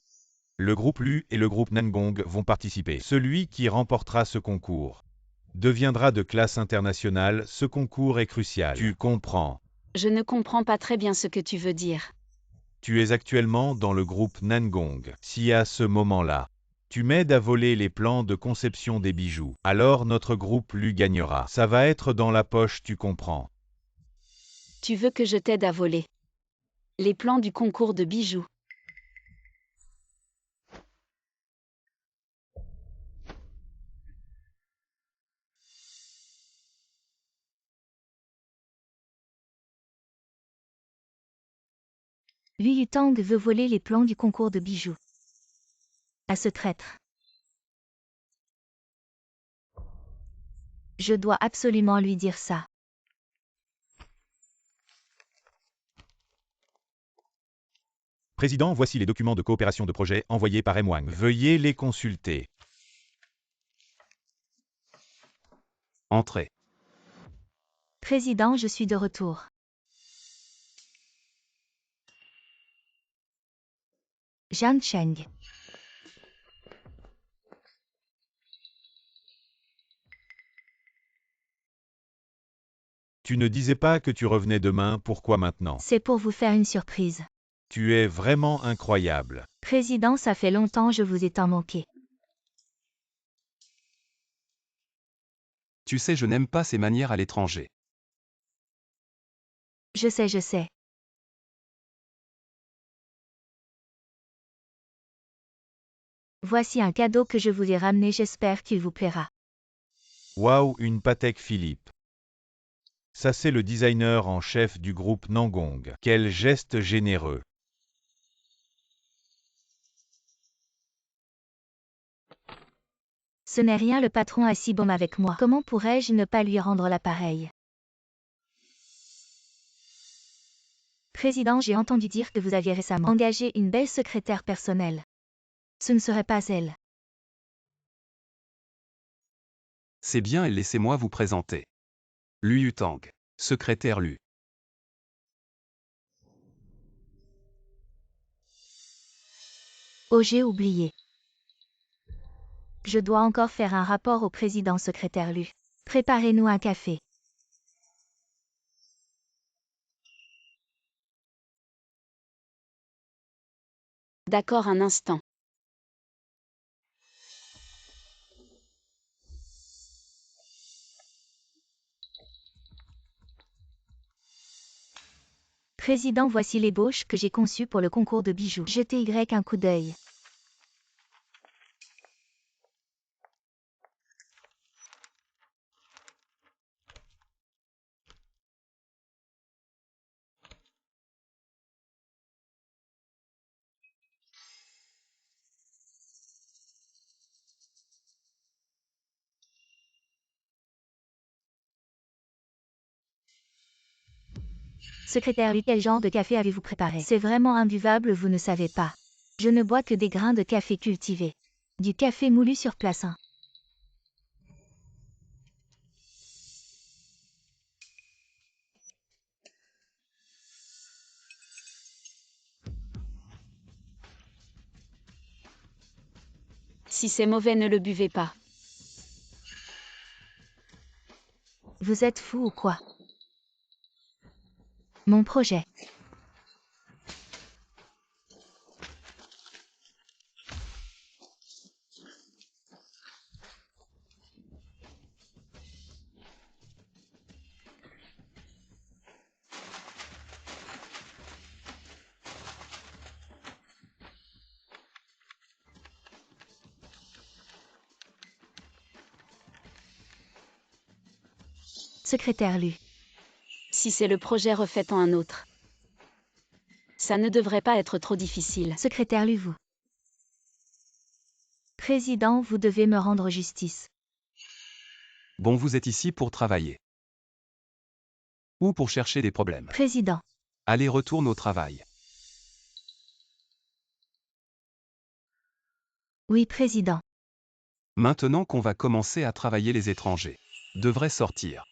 Le groupe Lu et le groupe Nangong vont participer. Celui qui remportera ce concours deviendra de classe internationale. Ce concours est crucial. Tu comprends? Je ne comprends pas très bien ce que tu veux dire. Tu es actuellement dans le groupe Nangong. Si à ce moment-là, tu m'aides à voler les plans de conception des bijoux, alors notre groupe Lu gagnera. Ça va être dans la poche, tu comprends? Tu veux que je t'aide à voler les plans du concours de bijoux? Lui Yutang veut voler les plans du concours de bijoux. À ce traître. Je dois absolument lui dire ça. Président, voici les documents de coopération de projet envoyés par M. Wang. Veuillez les consulter. Entrez. Président, je suis de retour. Jian Cheng. Tu ne disais pas que tu revenais demain, pourquoi maintenant? C'est pour vous faire une surprise. Tu es vraiment incroyable. Président, ça fait longtemps je vous ai tant manqué. Tu sais, je n'aime pas ces manières à l'étranger. Je sais, je sais. Voici un cadeau que je vous ai ramené, j'espère qu'il vous plaira. Waouh, une Patek Philippe. Ça c'est le designer en chef du groupe Nangong. Quel geste généreux. Ce n'est rien, le patron est si bon avec moi. Comment pourrais-je ne pas lui rendre l'appareil? Président, j'ai entendu dire que vous aviez récemment engagé une belle secrétaire personnelle. Ce ne serait pas elle. C'est bien et laissez-moi vous présenter. Lui Yutang, secrétaire Lu. Oh, j'ai oublié. Je dois encore faire un rapport au président secrétaire Lu. Préparez-nous un café. D'accord un instant. Président, voici l'ébauche que j'ai conçue pour le concours de bijoux. Jetez un coup d'œil. Secrétaire Lu, quel genre de café avez-vous préparé? C'est vraiment imbuvable, vous ne savez pas. Je ne bois que des grains de café cultivés. Du café moulu sur place. Si c'est mauvais, ne le buvez pas. Vous êtes fou ou quoi? Mon projet. Secrétaire Lu. Si c'est le projet, refaites-en un autre. Ça ne devrait pas être trop difficile. Secrétaire Lu, vous. Président, vous devez me rendre justice. Bon, vous êtes ici pour travailler. Ou pour chercher des problèmes. Président. Allez, retourne au travail. Oui, président. Maintenant qu'on va commencer à travailler, les étrangers devraient sortir.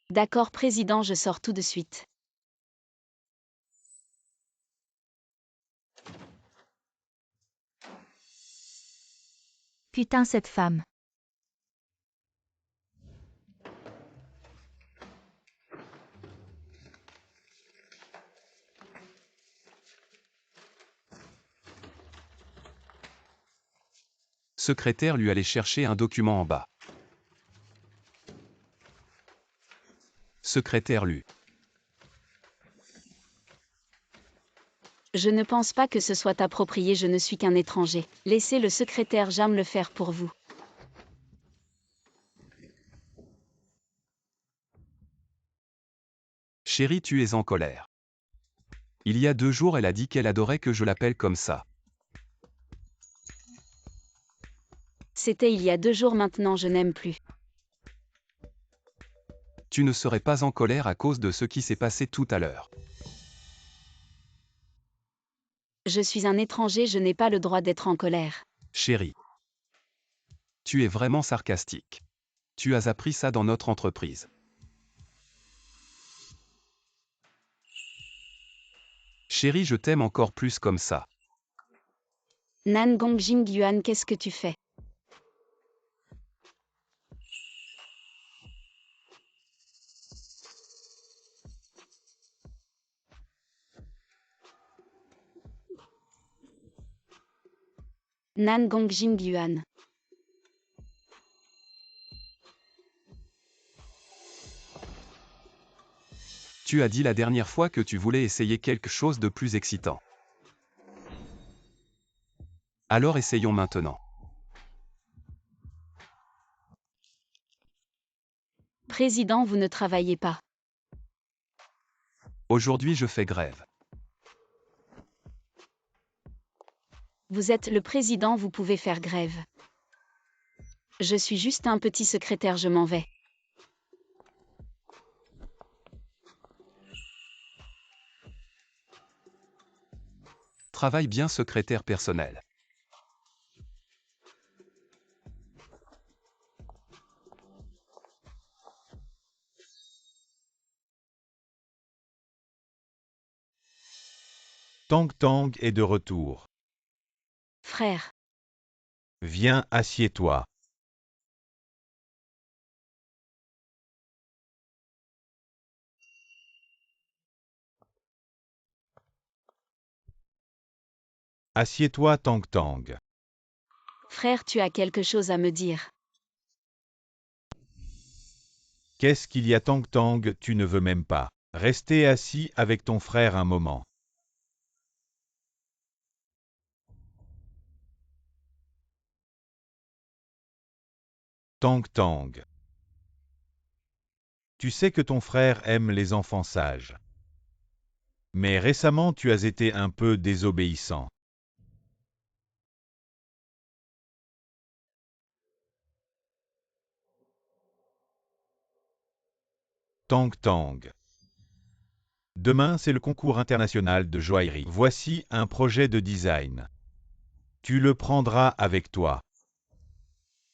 D'accord président, je sors tout de suite. Putain, cette femme. Secrétaire lui allait chercher un document en bas. Secrétaire Lu. Je ne pense pas que ce soit approprié, je ne suis qu'un étranger. Laissez le secrétaire Jam le faire pour vous. Chérie, tu es en colère. Il y a 2 jours, elle a dit qu'elle adorait que je l'appelle comme ça. C'était il y a 2 jours, maintenant je n'aime plus. Tu ne serais pas en colère à cause de ce qui s'est passé tout à l'heure. Je suis un étranger, je n'ai pas le droit d'être en colère. Chérie. Tu es vraiment sarcastique. Tu as appris ça dans notre entreprise. Chérie, je t'aime encore plus comme ça. Nan Gongjing Yuan, qu'est-ce que tu fais? Nan Gongjing Yuan. Tu as dit la dernière fois que tu voulais essayer quelque chose de plus excitant. Alors essayons maintenant. Président, vous ne travaillez pas. Aujourd'hui je fais grève. Vous êtes le président, vous pouvez faire grève. Je suis juste un petit secrétaire, je m'en vais. Travaille bien, secrétaire personnel. Tang Tang est de retour. Frère, Viens, assieds-toi. Assieds-toi, Tang Tang. frère, tu as quelque chose à me dire. Qu'est-ce qu'il y a, Tang Tang? Tu ne veux même pas rester assis avec ton frère un moment. Tang Tang. Tu sais que ton frère aime les enfants sages. Mais récemment tu as été un peu désobéissant. Tang Tang. Demain c'est le concours international de joaillerie. Voici un projet de design. Tu le prendras avec toi.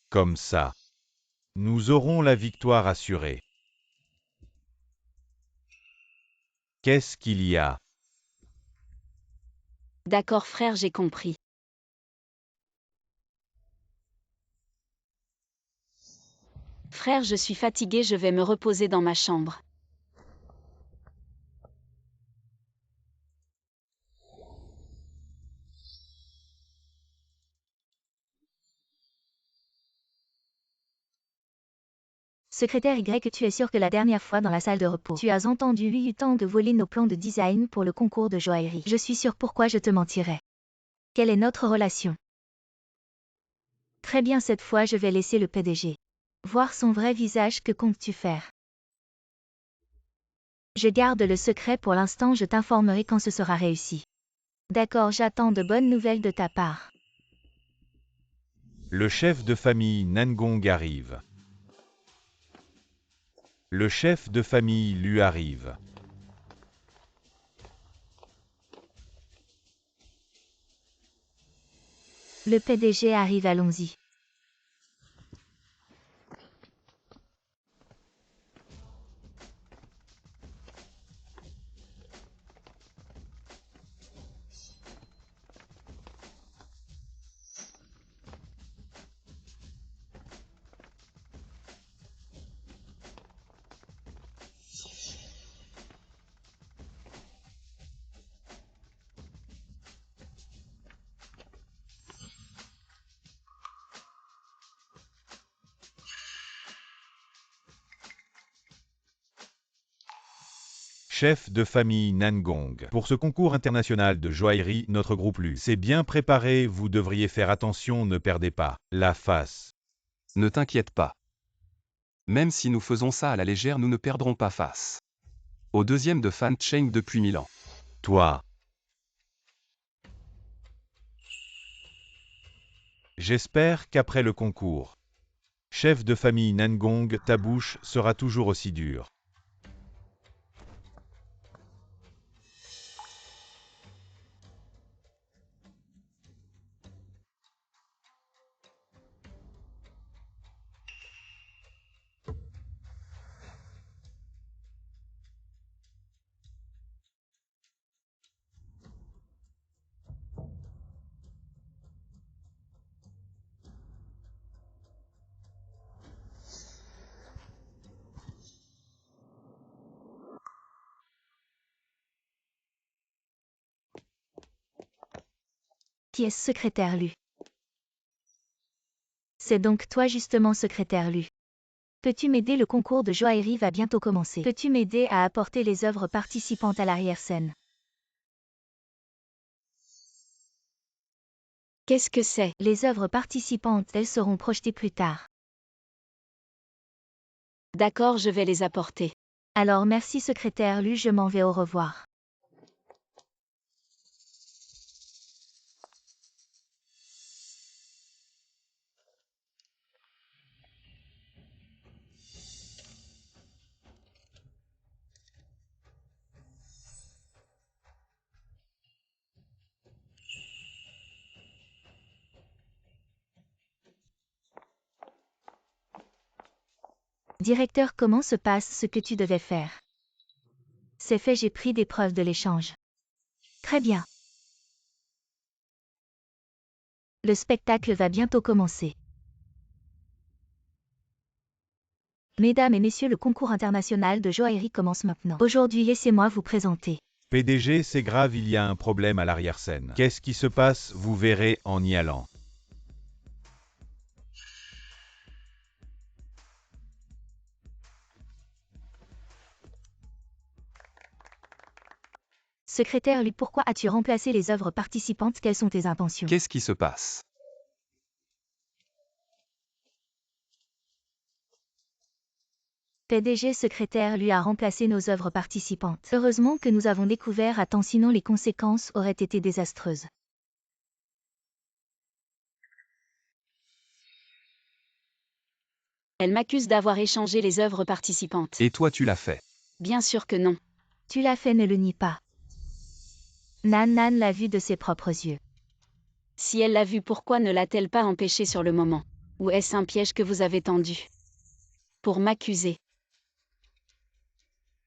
Comme ça. Nous aurons la victoire assurée. Qu'est-ce qu'il y a? D'accord frère, j'ai compris. Frère, je suis fatigué, je vais me reposer dans ma chambre. Secrétaire Y, tu es sûr que la dernière fois dans la salle de repos, tu as entendu Liu Tang voler nos plans de design pour le concours de joaillerie. Je suis sûr, pourquoi je te mentirais. Quelle est notre relation? Très bien, cette fois je vais laisser le PDG voir son vrai visage. Que comptes-tu faire? Je garde le secret pour l'instant, je t'informerai quand ce sera réussi. D'accord, j'attends de bonnes nouvelles de ta part. Le chef de famille Nangong arrive. Le chef de famille lui arrive. Le PDG arrive, allons-y. Chef de famille Nangong. Pour ce concours international de joaillerie, notre groupe Lu s'est bien préparé, vous devriez faire attention, ne perdez pas la face. Ne t'inquiète pas. Même si nous faisons ça à la légère, nous ne perdrons pas face. Au deuxième de Fan Cheng depuis 1000 ans. Toi. J'espère qu'après le concours, Chef de famille Nangong, ta bouche sera toujours aussi dure. Qui est-ce, secrétaire Lu? C'est donc toi justement, secrétaire Lu. Peux-tu m'aider? Le concours de joaillerie va bientôt commencer. Peux-tu m'aider à apporter les œuvres participantes à l'arrière-scène? Qu'est-ce que c'est? Les œuvres participantes, elles seront projetées plus tard. D'accord, je vais les apporter. Alors merci, secrétaire Lu, je m'en vais, au revoir. Directeur, comment se passe ce que tu devais faire? C'est fait, j'ai pris des preuves de l'échange. Très bien. Le spectacle va bientôt commencer. Mesdames et messieurs, le concours international de joaillerie commence maintenant. Aujourd'hui, laissez-moi vous présenter. PDG, c'est grave, il y a un problème à l'arrière-scène. Qu'est-ce qui se passe? Vous verrez en y allant. Secrétaire Lu, pourquoi as-tu remplacé les œuvres participantes? Quelles sont tes intentions? Qu'est-ce qui se passe? PDG, secrétaire Lu a remplacé nos œuvres participantes. Heureusement que nous avons découvert à temps, sinon les conséquences auraient été désastreuses. Elle m'accuse d'avoir échangé les œuvres participantes. Et toi tu l'as fait. Bien sûr que non. Tu l'as fait, ne le nie pas. Nan l'a vu de ses propres yeux. Si elle l'a vu, pourquoi ne l'a-t-elle pas empêché sur le moment? Ou est-ce un piège que vous avez tendu pour m'accuser?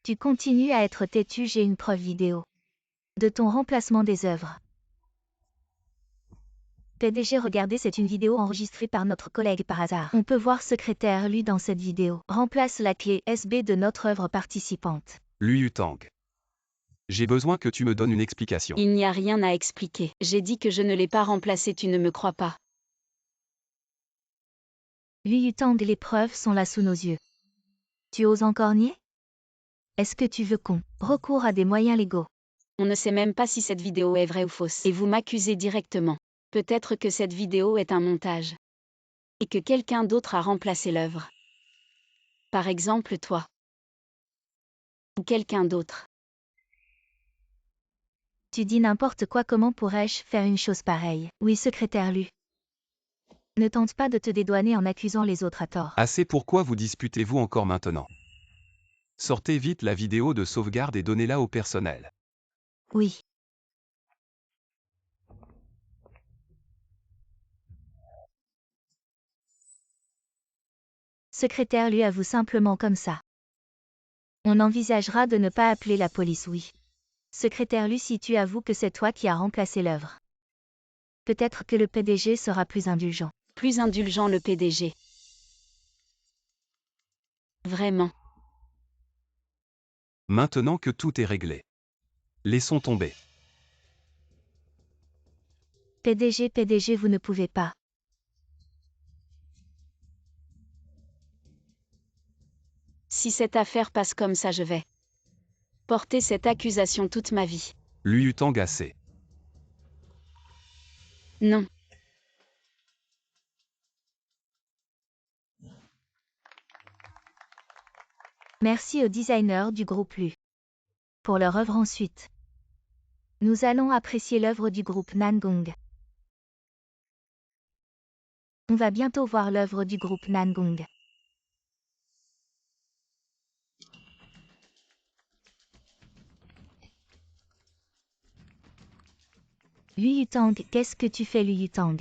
Tu continues à être têtu, j'ai une preuve vidéo de ton remplacement des œuvres. PDG, regardez, c'est une vidéo enregistrée par notre collègue par hasard. On peut voir secrétaire Lu dans cette vidéo. Remplace la clé USB de notre œuvre participante. Lu Yutang. J'ai besoin que tu me donnes une explication. Il n'y a rien à expliquer. J'ai dit que je ne l'ai pas remplacé, tu ne me crois pas. Lu Yutang, les preuves sont là sous nos yeux. Tu oses encore nier? Est-ce que tu veux qu'on recourt à des moyens légaux? On ne sait même pas si cette vidéo est vraie ou fausse. Et vous m'accusez directement. Peut-être que cette vidéo est un montage. Et que quelqu'un d'autre a remplacé l'œuvre. Par exemple toi. Ou quelqu'un d'autre. Tu dis n'importe quoi, comment pourrais-je faire une chose pareille? Oui, secrétaire Lu. Ne tente pas de te dédouaner en accusant les autres à tort. Assez, pourquoi vous disputez-vous encore maintenant? Sortez vite la vidéo de sauvegarde et donnez-la au personnel. Oui. Secrétaire Lu, avoue simplement comme ça. On envisagera de ne pas appeler la police, oui. Secrétaire Lu, si tu avoues que c'est toi qui as remplacé l'œuvre. Peut-être que le PDG sera plus indulgent. Plus indulgent, le PDG. Vraiment. Maintenant que tout est réglé. Laissons tomber. PDG, vous ne pouvez pas. Si cette affaire passe comme ça, je vais porter cette accusation toute ma vie. Lu Yutang, assez. Non. Merci aux designers du groupe Lu pour leur œuvre ensuite. Nous allons apprécier l'œuvre du groupe Nangong. On va bientôt voir l'œuvre du groupe Nangong. Liu Yutang, qu'est-ce que tu fais Liu Yutang?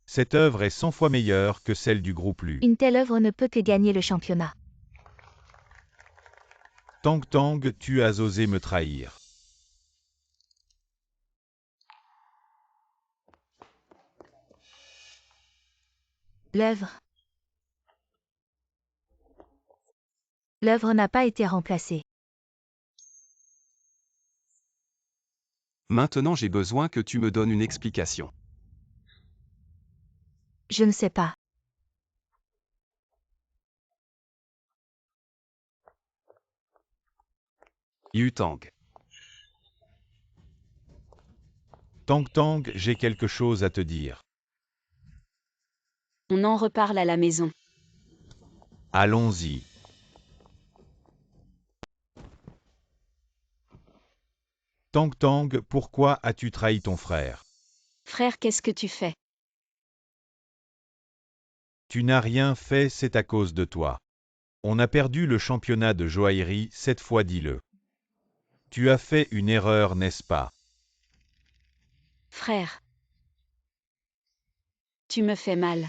Cette œuvre est 100 fois meilleure que celle du groupe Lu. Une telle œuvre ne peut que gagner le championnat. Tang Tang, tu as osé me trahir. L'œuvre n'a pas été remplacée. Maintenant j'ai besoin que tu me donnes une explication. Je ne sais pas. Yutang. Tang Tang, j'ai quelque chose à te dire. On en reparle à la maison. Allons-y. Tang Tang, pourquoi as-tu trahi ton frère? Frère, qu'est-ce que tu fais? Tu n'as rien fait, c'est à cause de toi. On a perdu le championnat de joaillerie, cette fois dis-le. Tu as fait une erreur, n'est-ce pas? Frère. Tu me fais mal.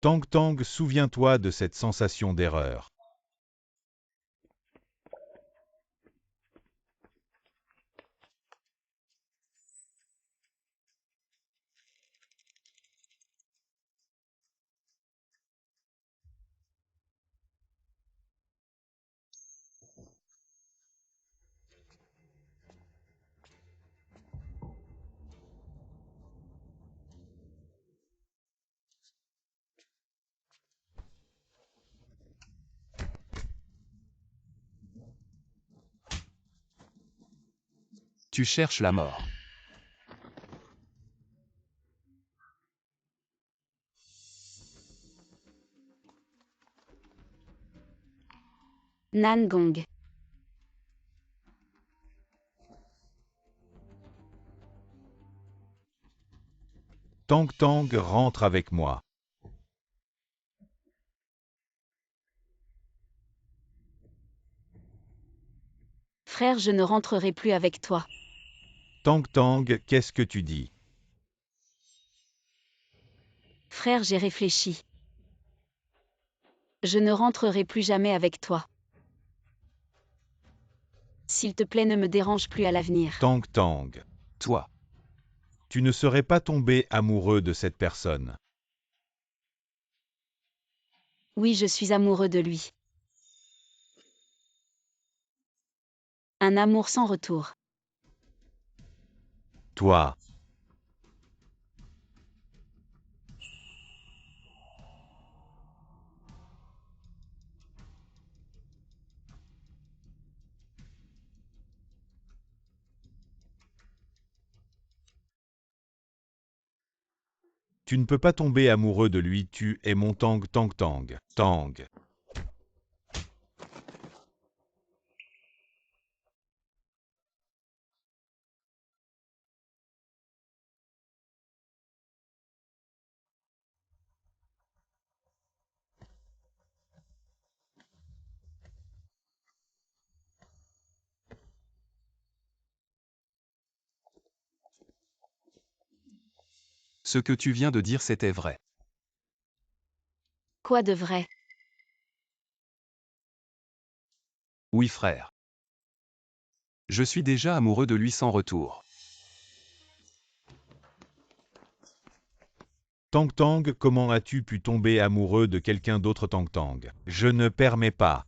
Tang Tang, souviens-toi de cette sensation d'erreur. Tu cherches la mort. Nangong. Tang Tang, rentre avec moi. Frère, je ne rentrerai plus avec toi. Tang Tang, qu'est-ce que tu dis? Frère, j'ai réfléchi. Je ne rentrerai plus jamais avec toi. S'il te plaît, ne me dérange plus à l'avenir. Tang Tang, Toi. tu ne serais pas tombé amoureux de cette personne. Oui, je suis amoureux de lui. Un amour sans retour. Toi, tu ne peux pas tomber amoureux de lui, tu es mon Tang Tang Tang. Tang. Ce que tu viens de dire c'était vrai. Quoi de vrai? Oui frère. Je suis déjà amoureux de lui sans retour. Tang Tang, comment as-tu pu tomber amoureux de quelqu'un d'autre Tang Tang? Je ne permets pas.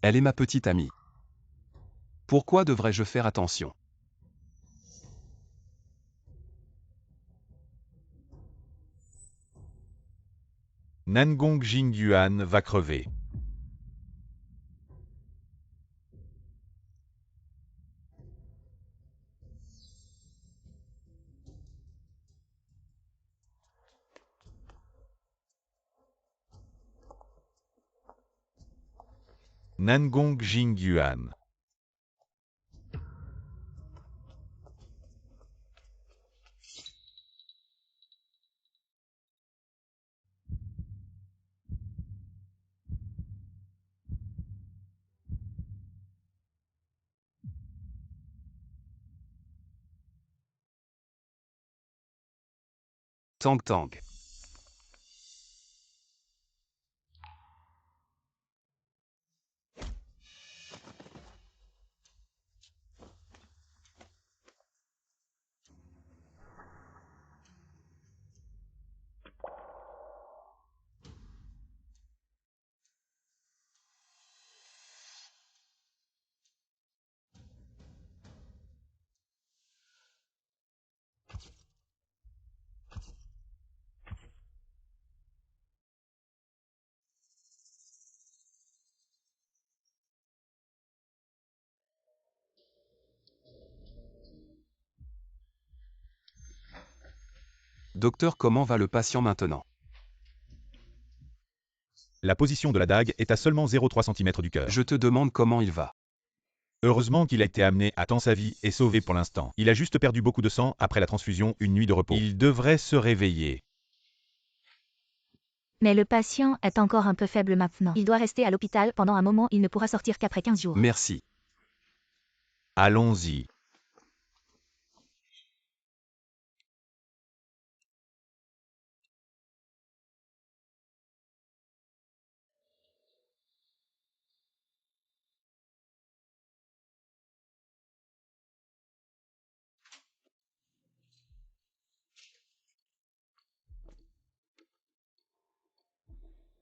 Elle est ma petite amie. Pourquoi devrais-je faire attention? Nangong Jingyuan va crever. Nangong Jingyuan. Tang Tang. Docteur, comment va le patient maintenant? La position de la dague est à seulement 0,3 cm du cœur. Je te demande comment il va. Heureusement qu'il a été amené à temps, sa vie est sauvée pour l'instant. Il a juste perdu beaucoup de sang après la transfusion, une nuit de repos. Il devrait se réveiller. Mais le patient est encore un peu faible maintenant. Il doit rester à l'hôpital pendant un moment, il ne pourra sortir qu'après 15 jours. Merci. Allons-y.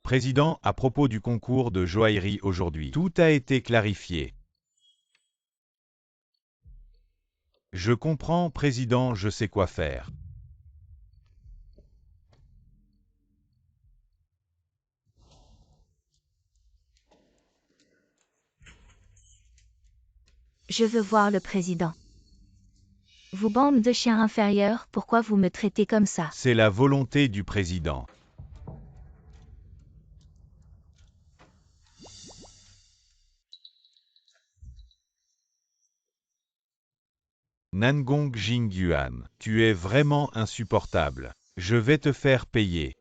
Président, à propos du concours de joaillerie aujourd'hui, tout a été clarifié. Je comprends, Président, je sais quoi faire. Je veux voir le président. Vous bande de chiens inférieurs, pourquoi vous me traitez comme ça? C'est la volonté du Président. Nangong Jingyuan, tu es vraiment insupportable. Je vais te faire payer.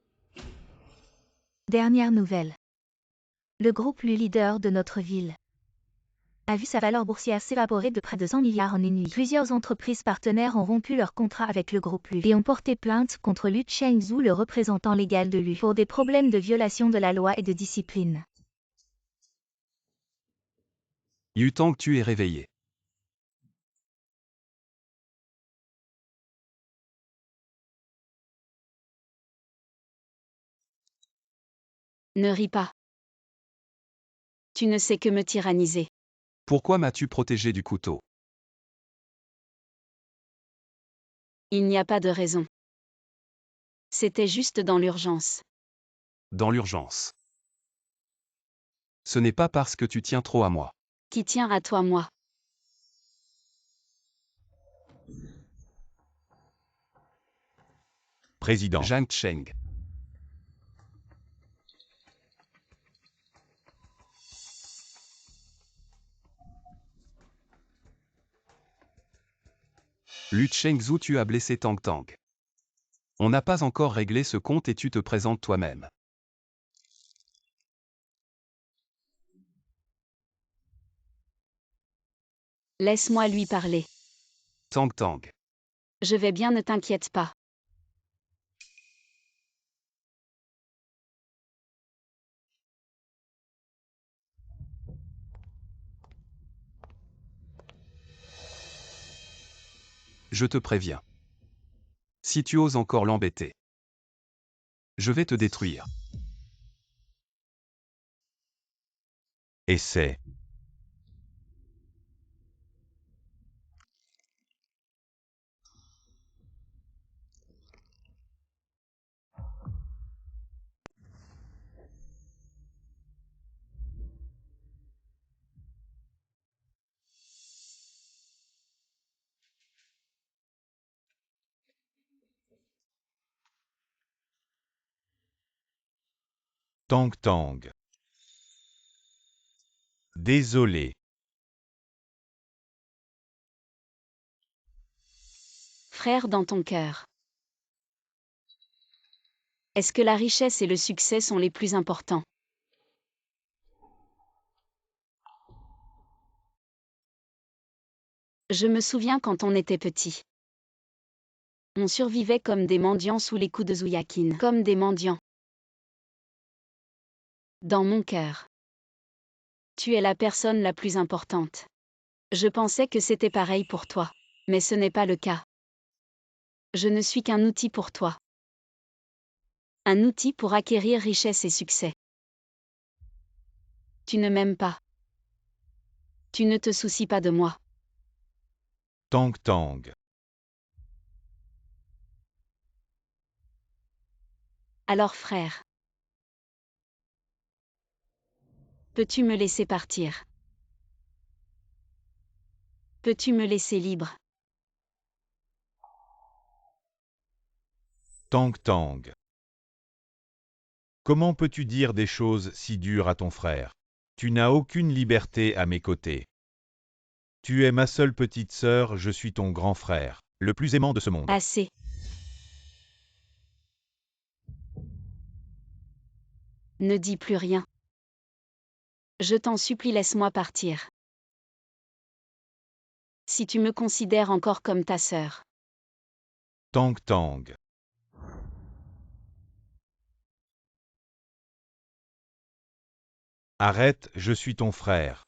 Dernière nouvelle. Le groupe Lu, leader de notre ville, a vu sa valeur boursière s'évaporer de près de 100 milliards en une nuit. Plusieurs entreprises partenaires ont rompu leur contrat avec le groupe Lu et ont porté plainte contre Lu Chengzhu, le représentant légal de Lu, pour des problèmes de violation de la loi et de discipline. Yutang, tu es réveillé. Ne ris pas. Tu ne sais que me tyranniser. Pourquoi m'as-tu protégé du couteau? Il n'y a pas de raison. C'était juste dans l'urgence. Dans l'urgence. Ce n'est pas parce que tu tiens trop à moi. Qui tient à toi, moi? Président. Zhang Cheng. Lu Chengzhu, tu as blessé Tang Tang. On n'a pas encore réglé ce compte et tu te présentes toi-même. Laisse-moi lui parler. Tang Tang. Je vais bien, ne t'inquiète pas. Je te préviens. Si tu oses encore l'embêter, je vais te détruire. Essaie. Tang Tang. Désolé. Frère dans ton cœur. Est-ce que la richesse et le succès sont les plus importants? Je me souviens quand on était petit. On survivait comme des mendiants sous les coups de Zouyakin. Comme des mendiants. Dans mon cœur. Tu es la personne la plus importante. Je pensais que c'était pareil pour toi. Mais ce n'est pas le cas. Je ne suis qu'un outil pour toi. Un outil pour acquérir richesse et succès. Tu ne m'aimes pas. Tu ne te soucies pas de moi. Tang Tang. Alors frère. Peux-tu me laisser partir? Peux-tu me laisser libre? Tang Tang. Comment peux-tu dire des choses si dures à ton frère? Tu n'as aucune liberté à mes côtés. Tu es ma seule petite sœur, je suis ton grand frère, le plus aimant de ce monde. Assez. Ne dis plus rien. Je t'en supplie, laisse-moi partir. Si tu me considères encore comme ta sœur. Tang Tang. Arrête, je suis ton frère.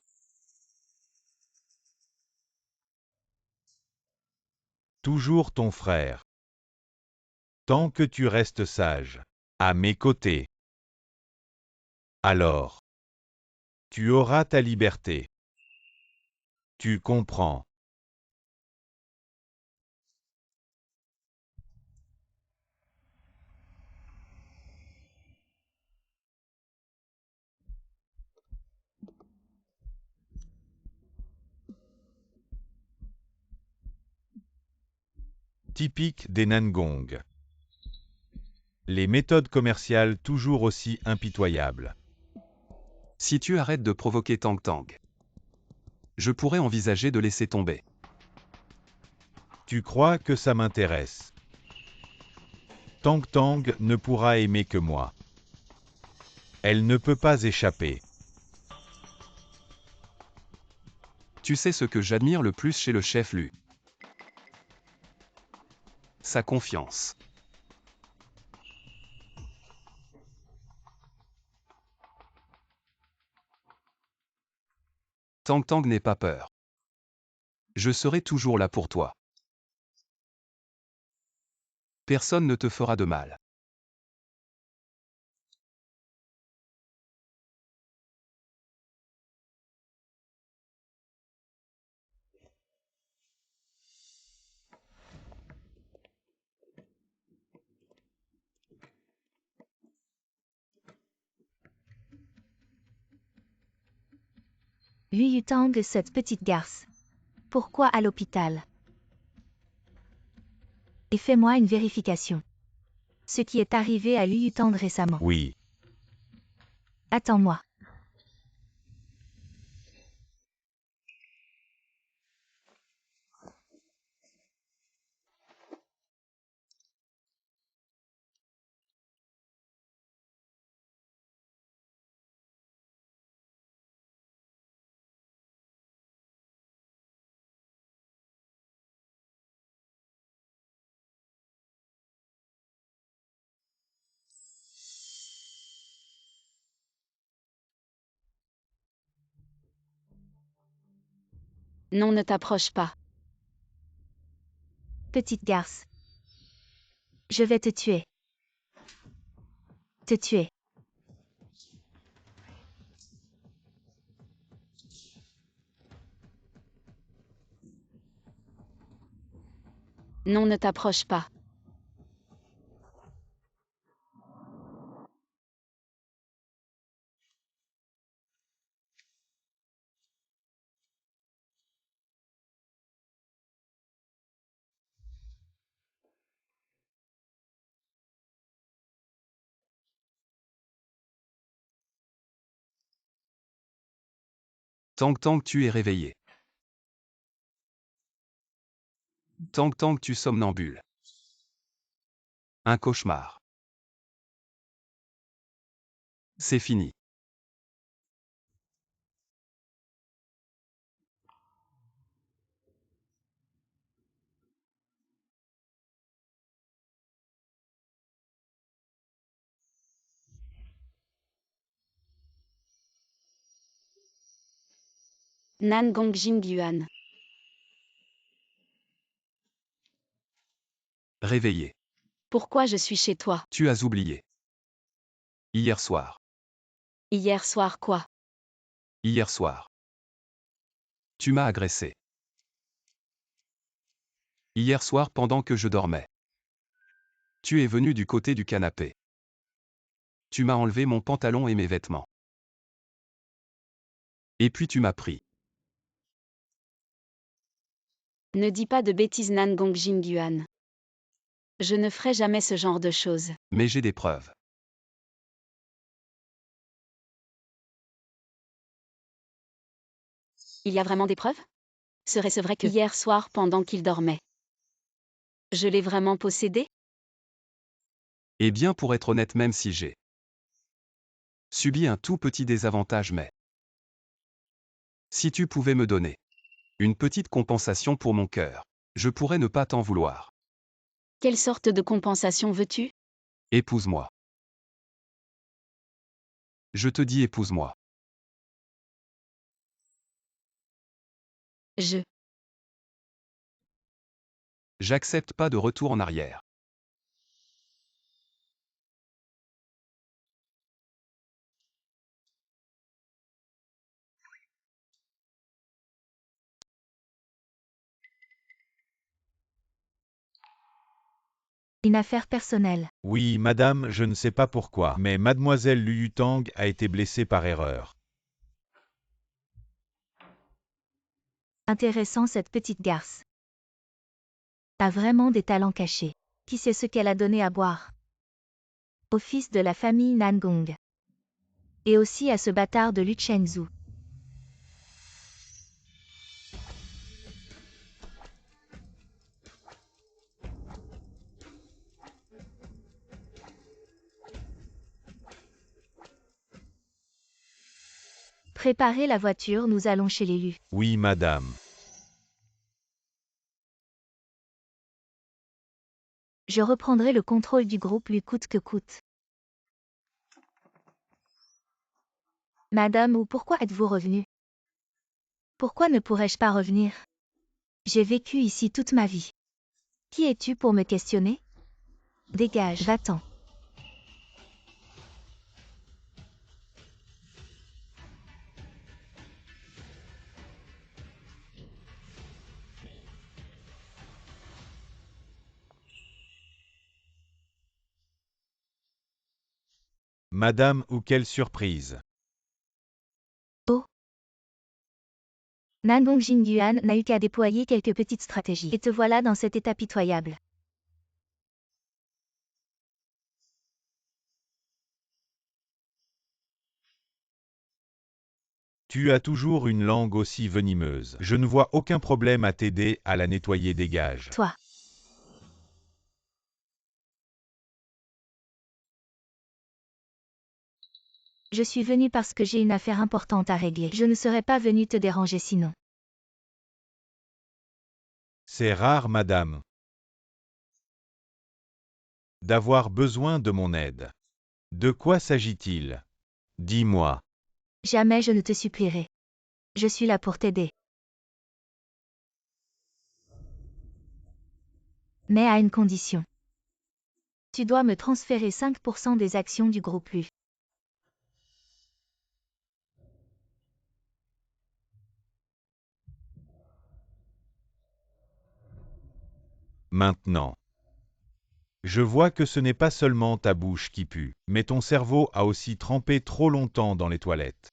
Toujours ton frère. Tant que tu restes sage. À mes côtés. Alors. Tu auras ta liberté. Tu comprends. Typique des Nangong. Les méthodes commerciales toujours aussi impitoyables. Si tu arrêtes de provoquer Tang Tang, je pourrais envisager de laisser tomber. Tu crois que ça m'intéresse? Tang Tang ne pourra aimer que moi. Elle ne peut pas échapper. Tu sais ce que j'admire le plus chez le chef Lu? Sa confiance. Tang Tang n'aie pas peur. Je serai toujours là pour toi. Personne ne te fera de mal. Yu Yutang, cette petite garce. Pourquoi à l'hôpital? Et fais-moi une vérification. Ce qui est arrivé à Yu Yutang récemment. Oui. Attends-moi. Non, ne t'approche pas. Petite garce. Je vais te tuer. Te tuer. Non, ne t'approche pas. Tang tu es réveillé. Tang tu somnambule. Un cauchemar. C'est fini. Nan Gongjin Yuan. Réveillé. Pourquoi je suis chez toi? Tu as oublié. Hier soir. Hier soir quoi? Hier soir. Tu m'as agressé. Hier soir pendant que je dormais. Tu es venu du côté du canapé. Tu m'as enlevé mon pantalon et mes vêtements. Et puis tu m'as pris. Ne dis pas de bêtises Nan Gongjin Yuan. Je ne ferai jamais ce genre de choses. Mais j'ai des preuves. Il y a vraiment des preuves? Serait-ce vrai que hier soir pendant qu'il dormait, je l'ai vraiment possédé? Eh bien pour être honnête même si j'ai subi un tout petit désavantage mais si tu pouvais me donner une petite compensation pour mon cœur, je pourrais ne pas t'en vouloir. Quelle sorte de compensation veux-tu? Épouse-moi. Je te dis épouse-moi. J'accepte pas de retour en arrière. Une affaire personnelle. Oui, madame, je ne sais pas pourquoi, mais mademoiselle Liu Tang a été blessée par erreur. Intéressant cette petite garce. A vraiment des talents cachés. Qui sait ce qu'elle a donné à boire? Au fils de la famille Nangong. Et aussi à ce bâtard de Lu Chenzhou. Préparez la voiture, nous allons chez les Lu. Oui, madame. Je reprendrai le contrôle du groupe lui coûte que coûte. Madame, ou pourquoi êtes-vous revenue? Pourquoi ne pourrais-je pas revenir? J'ai vécu ici toute ma vie. Qui es-tu pour me questionner? Dégage, va-t'en. Madame, ou quelle surprise. Nangong Yuan n'a eu qu'à déployer quelques petites stratégies. Et te voilà dans cet état pitoyable. Tu as toujours une langue aussi venimeuse. Je ne vois aucun problème à t'aider à la nettoyer, dégage. Toi. Je suis venu parce que j'ai une affaire importante à régler. Je ne serais pas venu te déranger sinon. C'est rare, madame, d'avoir besoin de mon aide. De quoi s'agit-il? Dis-moi. Jamais je ne te supplierai. Je suis là pour t'aider. Mais à une condition. Tu dois me transférer 5% des actions du groupe Lu. Maintenant. Je vois que ce n'est pas seulement ta bouche qui pue, mais ton cerveau a aussi trempé trop longtemps dans les toilettes.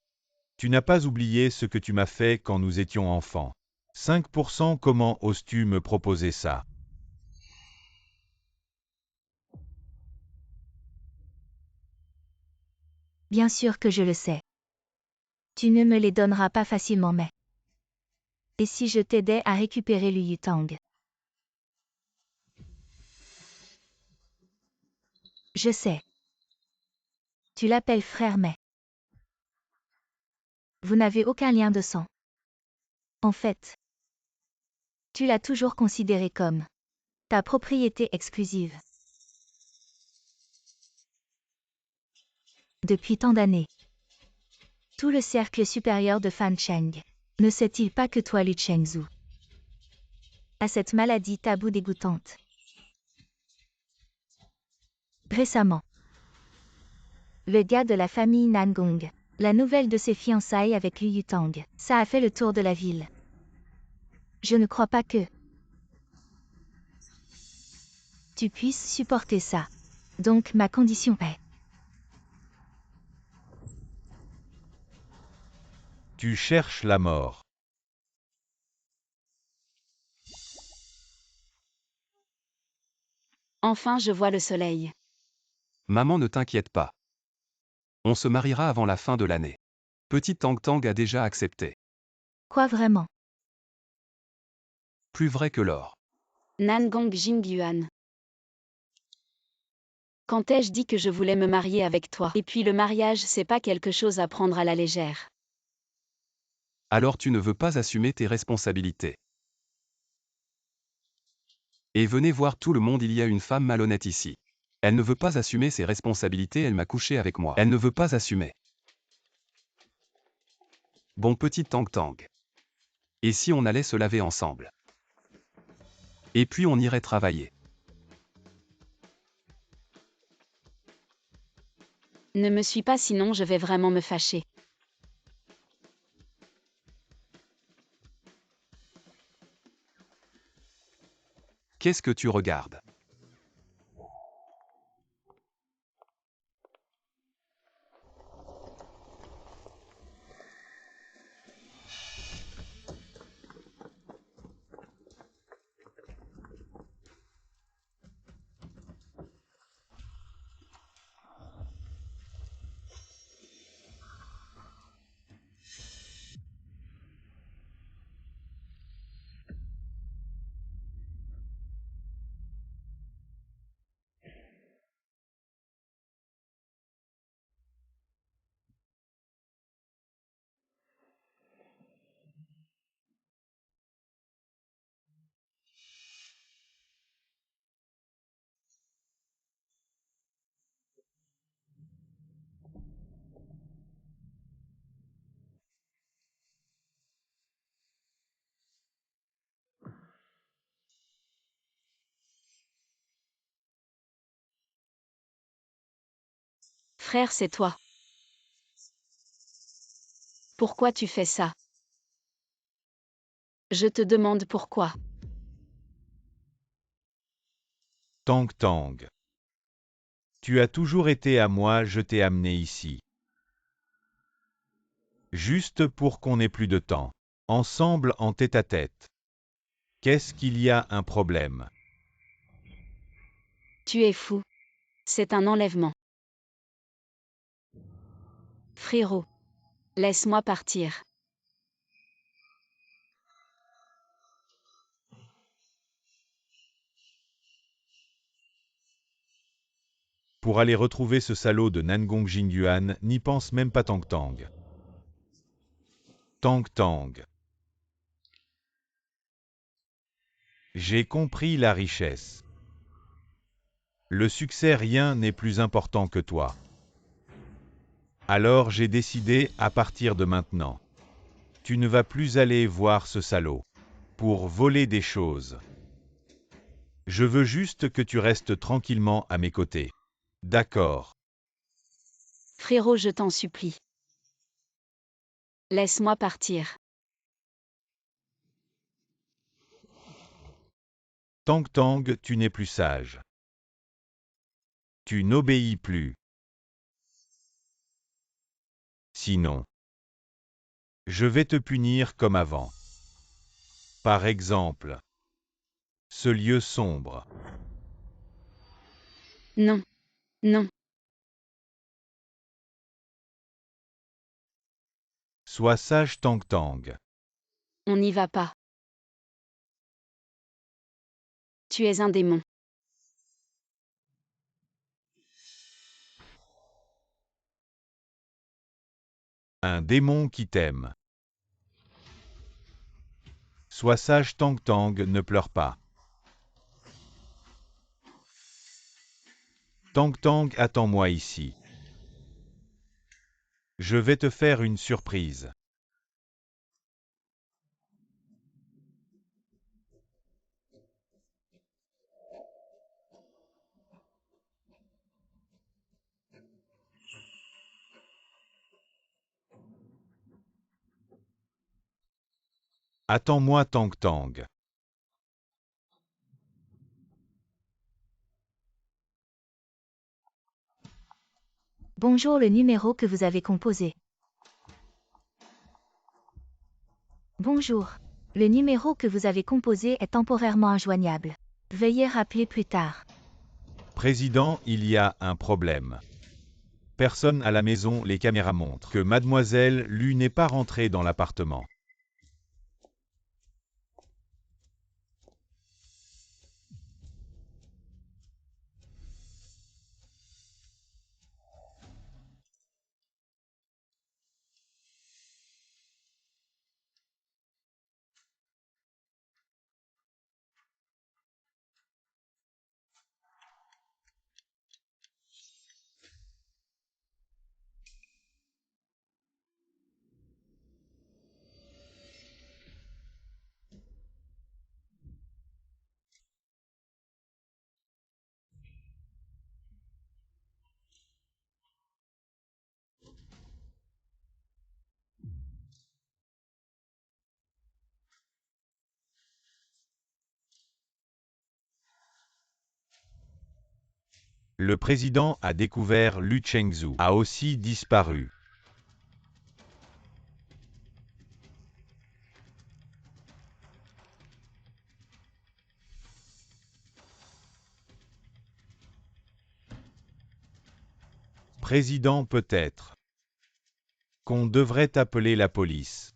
Tu n'as pas oublié ce que tu m'as fait quand nous étions enfants. 5%, comment oses-tu me proposer ça? Bien sûr que je le sais. Tu ne me les donneras pas facilement mais... Et si je t'aidais à récupérer Liu Yutang? Je sais. Tu l'appelles frère mais... Vous n'avez aucun lien de sang. En fait, tu l'as toujours considéré comme ta propriété exclusive. Depuis tant d'années. Tout le cercle supérieur de Fan Cheng. Ne sait-il pas que toi, Lu Chengzu, as cette maladie taboue dégoûtante? Récemment, le gars de la famille Nangong, la nouvelle de ses fiançailles avec Liu Yutang, ça a fait le tour de la ville. Je ne crois pas que tu puisses supporter ça. Donc ma condition est... Tu cherches la mort. Enfin je vois le soleil. Maman, ne t'inquiète pas. On se mariera avant la fin de l'année. Petit Tang Tang a déjà accepté. Quoi vraiment? Plus vrai que l'or. Nangong Jingyuan. Quand ai-je dit que je voulais me marier avec toi? Et puis le mariage, c'est pas quelque chose à prendre à la légère. Alors tu ne veux pas assumer tes responsabilités. Et venez voir tout le monde, il y a une femme malhonnête ici. Elle ne veut pas assumer ses responsabilités, elle m'a couché avec moi. Elle ne veut pas assumer. Bon petit Tang Tang. Et si on allait se laver ensemble? Et puis on irait travailler. Ne me suis pas, sinon je vais vraiment me fâcher. Qu'est-ce que tu regardes? Frère, c'est toi. Pourquoi tu fais ça? Je te demande pourquoi. Tang Tang. Tu as toujours été à moi, je t'ai amené ici. Juste pour qu'on ait plus de temps. Ensemble en tête-à-tête. Qu'est-ce qu'il y a un problème? Tu es fou. C'est un enlèvement. Frérot. Laisse-moi partir. Pour aller retrouver ce salaud de Nangong Jingyuan, n'y pense même pas Tang Tang. Tang Tang. J'ai compris la richesse. Le succès, rien n'est plus important que toi. Alors j'ai décidé, à partir de maintenant, tu ne vas plus aller voir ce salaud pour voler des choses. Je veux juste que tu restes tranquillement à mes côtés. D'accord. Frérot, je t'en supplie. Laisse-moi partir. Tang Tang, tu n'es plus sage. Tu n'obéis plus. Sinon, je vais te punir comme avant. Par exemple, ce lieu sombre. Non. Non. Sois sage Tang Tang. On n'y va pas. Tu es un démon. Un démon qui t'aime. Sois sage Tang Tang, ne pleure pas. Tang Tang, attends-moi ici. Je vais te faire une surprise. Attends-moi Tang Tang. Bonjour, le numéro que vous avez composé. Bonjour. Le numéro que vous avez composé est temporairement injoignable. Veuillez rappeler plus tard. Président, il y a un problème. Personne à la maison, les caméras montrent que mademoiselle Lu n'est pas rentrée dans l'appartement. Le président a découvert Lu Chengzhu a aussi disparu. Président, peut-être qu'on devrait appeler la police.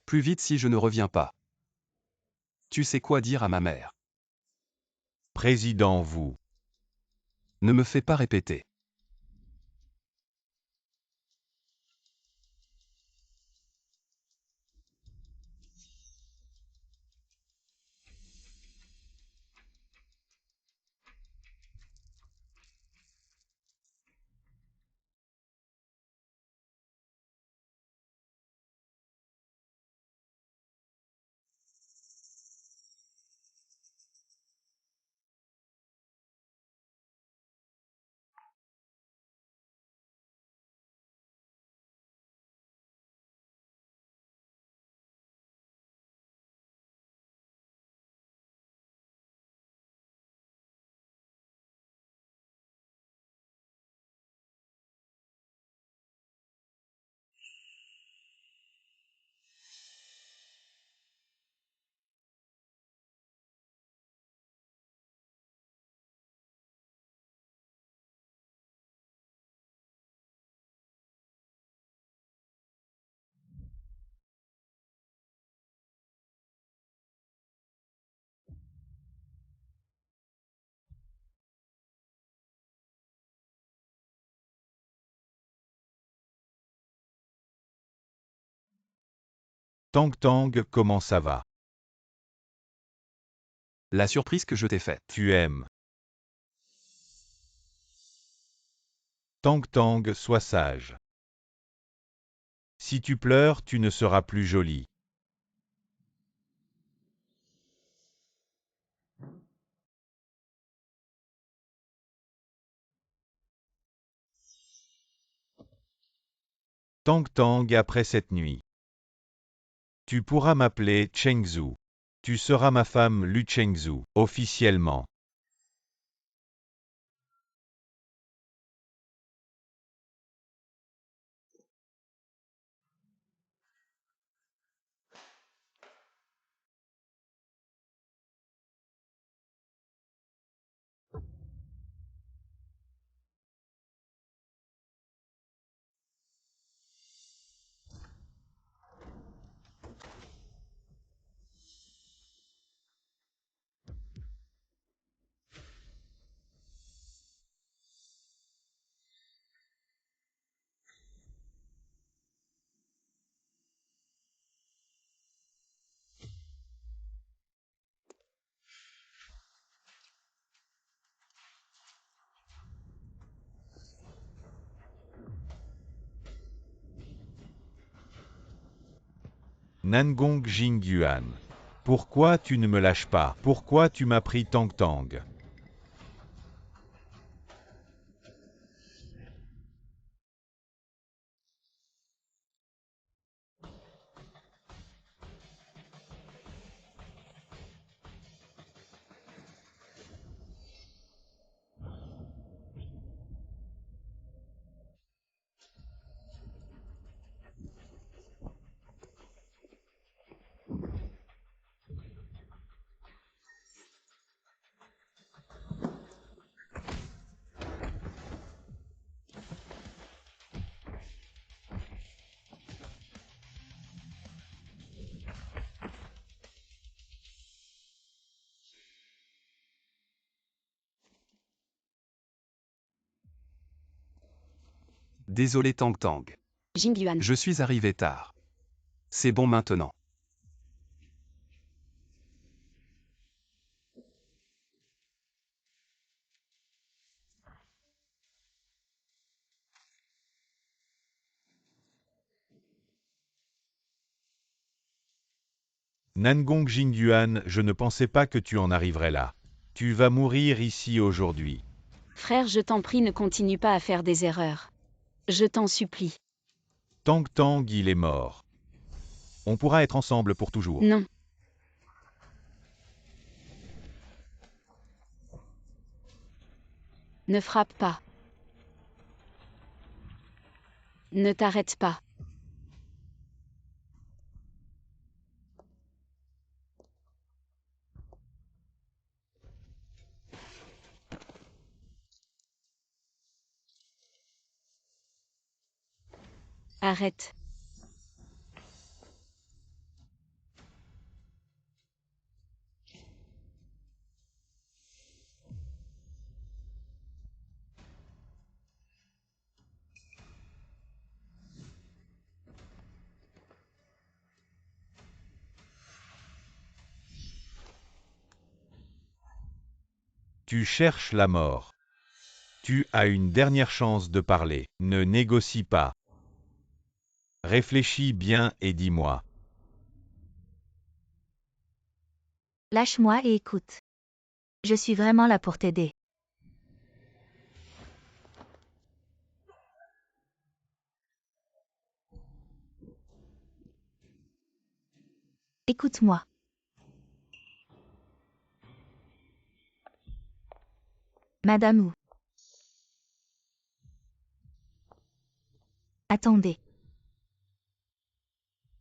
Plus vite si je ne reviens pas. Tu sais quoi dire à ma mère. Président, vous. Ne me fais pas répéter. Tang Tang, comment ça va? La surprise que je t'ai faite. Tu aimes. Tang Tang, sois sage. Si tu pleures, tu ne seras plus jolie. Tang Tang, après cette nuit. Tu pourras m'appeler Chengzu. Tu seras ma femme Lu Chengzu, officiellement. Nangong Jingyuan. Pourquoi tu ne me lâches pas? Pourquoi tu m'as pris Tang Tang? Désolé Tang Tang. Jingyuan. Je suis arrivé tard. C'est bon maintenant. Nangong Jingyuan, je ne pensais pas que tu en arriverais là. Tu vas mourir ici aujourd'hui. Frère, je t'en prie, ne continue pas à faire des erreurs. Je t'en supplie. Tang Tang, il est mort. On pourra être ensemble pour toujours. Non. Ne frappe pas. Ne t'arrête pas. Arrête. Tu cherches la mort. Tu as une dernière chance de parler. Ne négocie pas. Réfléchis bien et dis-moi. Lâche-moi et écoute. Je suis vraiment là pour t'aider. Écoute-moi. Madame Wu. Attendez.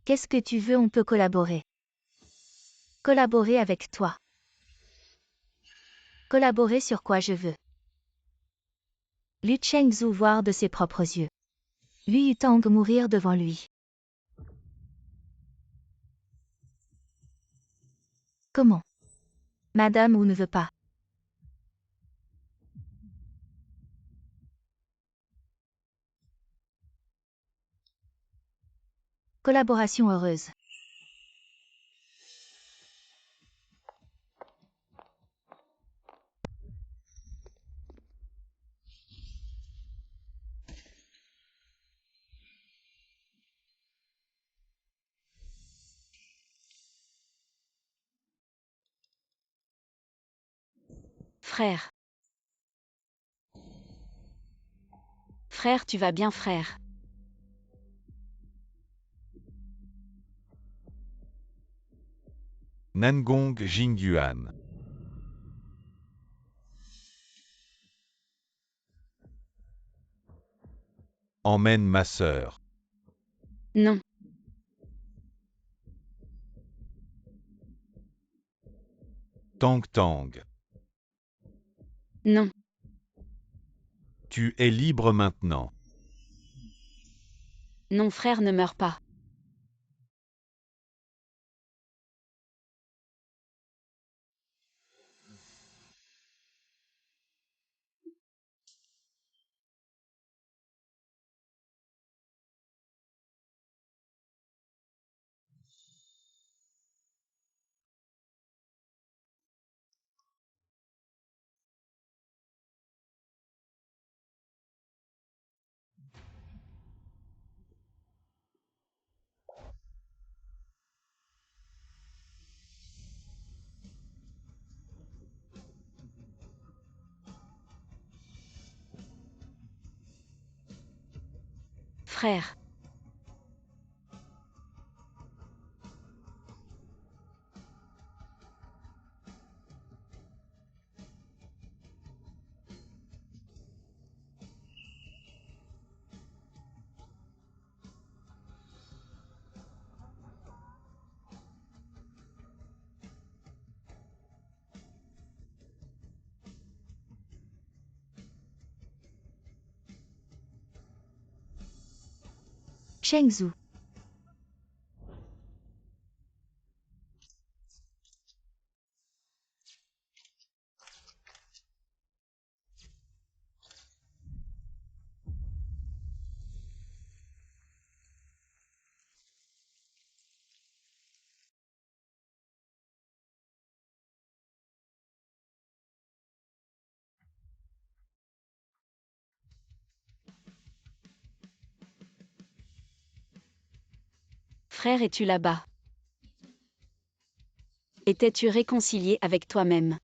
Qu'est-ce que tu veux? On peut collaborer. Collaborer avec toi. Collaborer sur quoi je veux. Lu Chengzu voir de ses propres yeux. Lu Yutang mourir devant lui. Comment? Madame Wu ne veut pas. Collaboration heureuse. Frère. Frère, tu vas bien, frère. Nangong Jingyuan. Emmène ma sœur. Non. Tang Tang. Non. Tu es libre maintenant. Non, frère, ne meurs pas. Frère. Chengzu. Frère, es-tu là-bas? Étais-tu réconcilié avec toi-même?